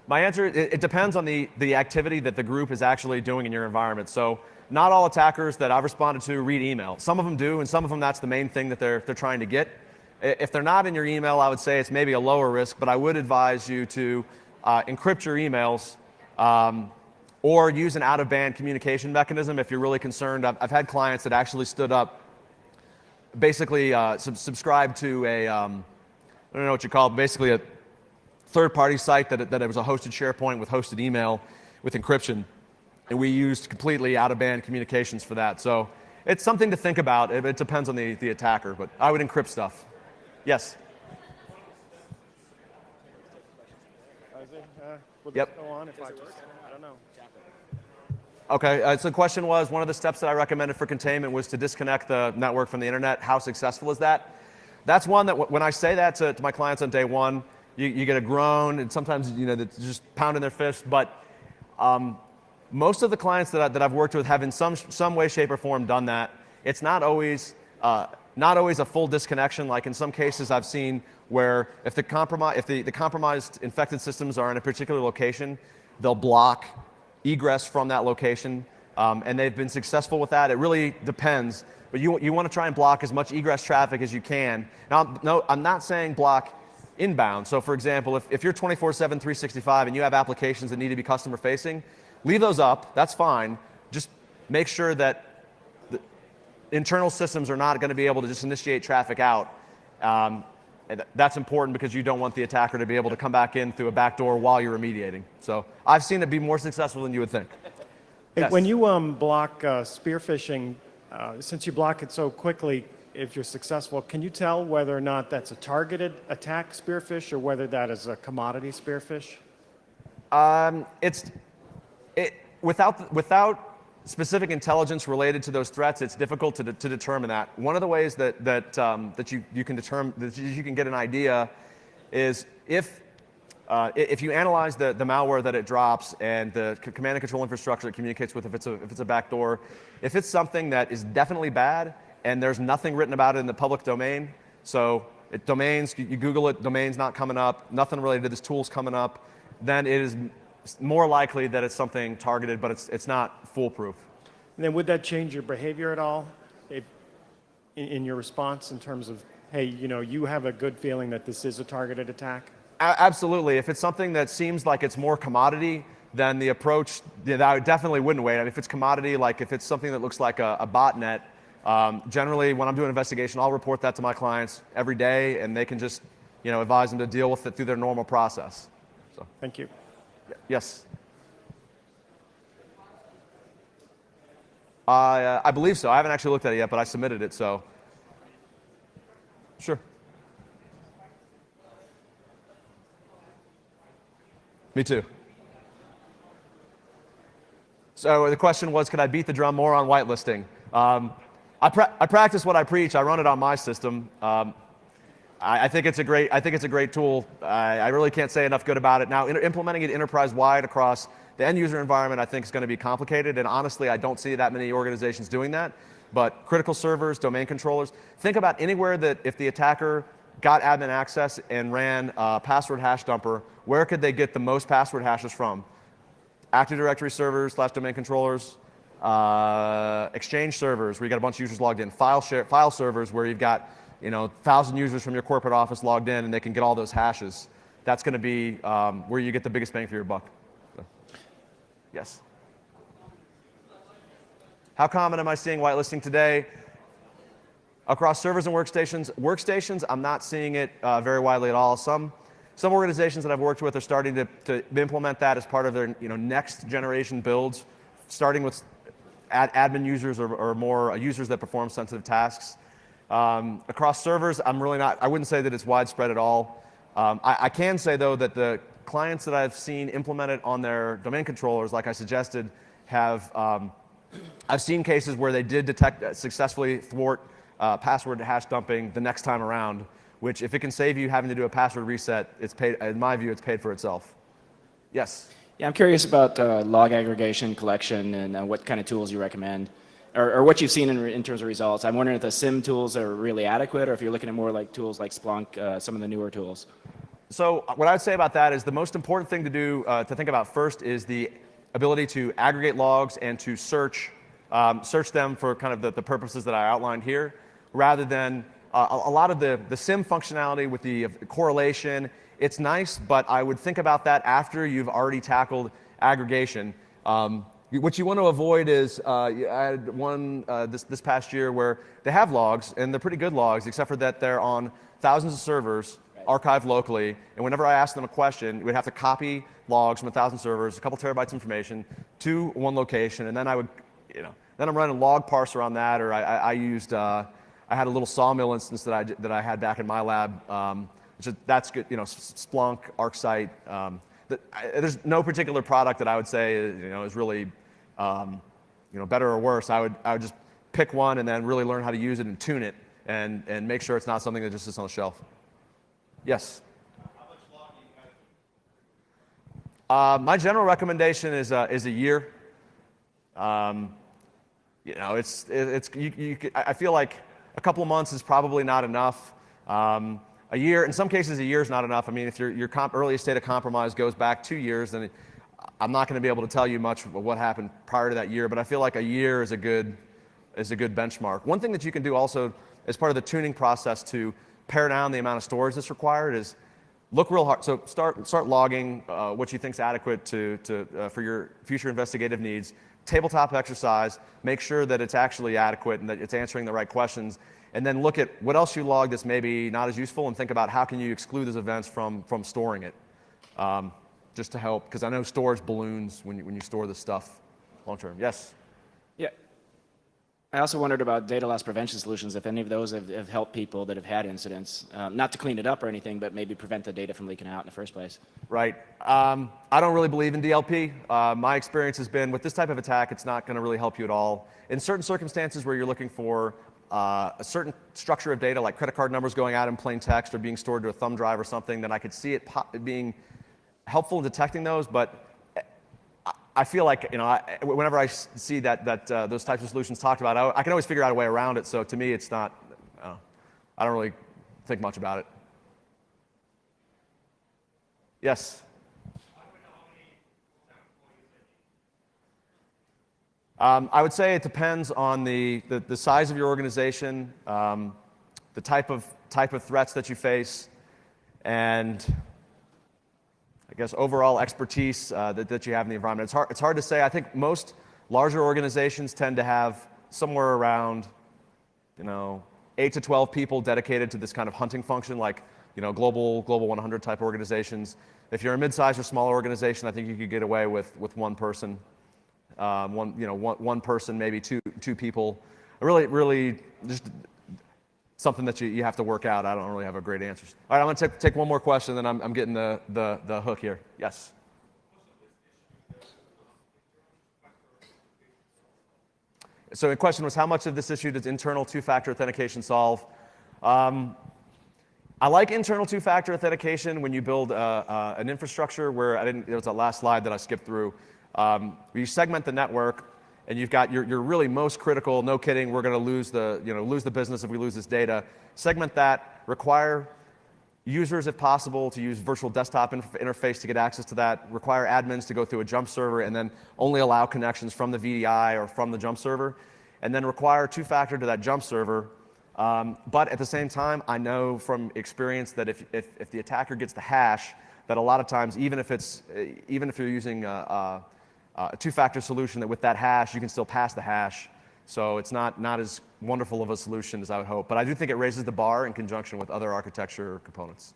My answer, it depends on the activity that the group is actually doing in your environment. So not all attackers that I've responded to read email. Some of them do, and some of them that's the main thing that they're trying to get. If they're not in your email, I would say it's maybe a lower risk, but I would advise you to encrypt your emails or use an out-of-band communication mechanism if you're really concerned. I've had clients that actually stood up, basically subscribed to I don't know what you call it, basically a third-party site that it was a hosted SharePoint with hosted email with encryption, and we used completely out-of-band communications for that. So it's something to think about. It depends on the attacker, but I would encrypt stuff. Yes? Yep. Go on if I don't know. Okay, so the question was, one of the steps that I recommended for containment was to disconnect the network from the internet. How successful is that? That's one that when I say that to my clients on day one, you get a groan, and sometimes they're just pounding their fist. But most of the clients that I've worked with have in some way, shape, or form done that. It's not always a full disconnection. Like in some cases, I've seen where if the compromised infected systems are in a particular location, they'll block egress from that location, and they've been successful with that. It really depends, but you want to try and block as much egress traffic as you can. Now, no, I'm not saying block inbound. So for example, if you're 24/7, 365 and you have applications that need to be customer facing, leave those up, that's fine. Just make sure that the internal systems are not going to be able to just initiate traffic out. And that's important because you don't want the attacker to be able to come back in through a back door while you're remediating. So I've seen it be more successful than you would think. Yes. When you block spear phishing, since you block it so quickly, if you're successful, can you tell whether or not that's a targeted attack spearfish or whether that is a commodity spearfish? Without specific intelligence related to those threats, it's difficult to determine that. One of the ways that you can determine, that you can get an idea is if you analyze the malware that it drops and the command and control infrastructure it communicates with, if it's a backdoor, if it's something that is definitely bad and there's nothing written about it in the public domain, so domains, you Google it, domains not coming up, nothing related to this tool's coming up, then it is more likely that it's something targeted, but it's not foolproof. And then would that change your behavior at all in your response in terms of, hey, you have a good feeling that this is a targeted attack? Absolutely. If it's something that seems like it's more commodity, then the approach, I definitely wouldn't wait. I mean, if it's commodity, like if it's something that looks like a botnet, generally when I'm doing an investigation, I'll report that to my clients every day, and they can just advise them to deal with it through their normal process. So. Thank you. Yes. I believe so. I haven't actually looked at it yet, but I submitted it, so. Sure. Me too. So the question was, could I beat the drum more on whitelisting? I practice what I preach. I run it on my system. I think it's a great tool. I really can't say enough good about it. Now, implementing it enterprise-wide across the end-user environment, I think, is going to be complicated. And honestly, I don't see that many organizations doing that. But critical servers, domain controllers, think about anywhere that if the attacker got admin access and ran a password hash dumper, where could they get the most password hashes from? Active Directory servers / domain controllers, Exchange servers where you got a bunch of users logged in, file servers where you've got 1,000 users from your corporate office logged in and they can get all those hashes. That's going to be where you get the biggest bang for your buck. So, yes. How common am I seeing whitelisting today? Across servers and workstations, I'm not seeing it very widely at all. Some organizations that I've worked with are starting to implement that as part of their next generation builds, starting with admin users or more users that perform sensitive tasks. Across servers, I wouldn't say that it's widespread at all. I can say though that the clients that I've seen implement it on their domain controllers, like I suggested, I've seen cases where they did successfully thwart password hash dumping the next time around, which if it can save you having to do a password reset, it's paid, in my view, it's paid for itself. Yes? Yeah, I'm curious about log aggregation, collection, and what kind of tools you recommend, or what you've seen in terms of results. I'm wondering if the SIM tools are really adequate, or if you're looking at more like tools like Splunk, some of the newer tools. So what I would say about that is the most important thing to do, to think about first, is the ability to aggregate logs and to search them for kind of the purposes that I outlined here, rather than a lot of the SIM functionality with the correlation. It's nice, but I would think about that after you've already tackled aggregation. What you want to avoid is, I had one this past year where they have logs, and they're pretty good logs, except for that they're on thousands of servers, archived locally, and whenever I asked them a question, we'd have to copy logs from 1,000 servers, a couple terabytes of information, to one location, and then I would, then I'm running log parser on that, or I had a little Sawmill instance that I had back in my lab, that's good, Splunk, ArcSight. There's no particular product that I would say is really better or worse. I would just pick one and then really learn how to use it and tune it and make sure it's not something that just sits on the shelf. Yes. How much log do you My general recommendation is a year. I feel like a couple of months is probably not enough. A year, in some cases, a year is not enough. I mean, if your earliest state of compromise goes back 2 years, then I'm not going to be able to tell you much of what happened prior to that year. But I feel like a year is a good benchmark. One thing that you can do also as part of the tuning process to pare down the amount of storage that's required is look real hard. So start logging what you think is adequate for your future investigative needs. Tabletop exercise. Make sure that it's actually adequate and that it's answering the right questions. And then look at what else you log that's maybe not as useful, and think about how can you exclude those events from storing it, just to help, because I know storage balloons when you store this stuff long term. Yes? Yeah. I also wondered about data loss prevention solutions, if any of those have helped people that have had incidents, not to clean it up or anything, but maybe prevent the data from leaking out in the first place. Right. I don't really believe in DLP. My experience has been with this type of attack, it's not going to really help you at all. In certain circumstances where you're looking for a certain structure of data, like credit card numbers going out in plain text or being stored to a thumb drive or something, then I could see it being helpful in detecting those. But I feel like, whenever I see that those types of solutions talked about, I can always figure out a way around it. So to me, it's not. I don't really think much about it. Yes. I would say it depends on the size of your organization, the type of threats that you face, and I guess overall expertise that you have in the environment. It's hard to say. I think most larger organizations tend to have somewhere around 8 to 12 people dedicated to this kind of hunting function, like global 100 type organizations. If you're a mid-sized or smaller organization, I think you could get away with one person. One person, maybe two people. Really just something that you have to work out. I don't really have a great answer. All right, I'm going to take one more question, then I'm getting the hook here. Yes. So the question was, how much of this issue does internal two-factor authentication solve? I like internal two-factor authentication when you build an infrastructure where it was the last slide that I skipped through. You segment the network, and you've got your really most critical. No kidding, we're going to lose the business if we lose this data. Segment that. Require users, if possible, to use virtual desktop interface to get access to that. Require admins to go through a jump server, and then only allow connections from the VDI or from the jump server, and then require two-factor to that jump server. But at the same time, I know from experience that if the attacker gets the hash, that a lot of times, even if you're using a two-factor solution, that with that hash, you can still pass the hash. So it's not as wonderful of a solution as I would hope. But I do think it raises the bar in conjunction with other architecture components.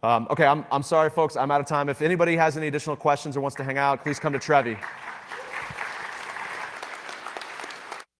Okay, I'm sorry, folks. I'm out of time. If anybody has any additional questions or wants to hang out, please come to Trevi.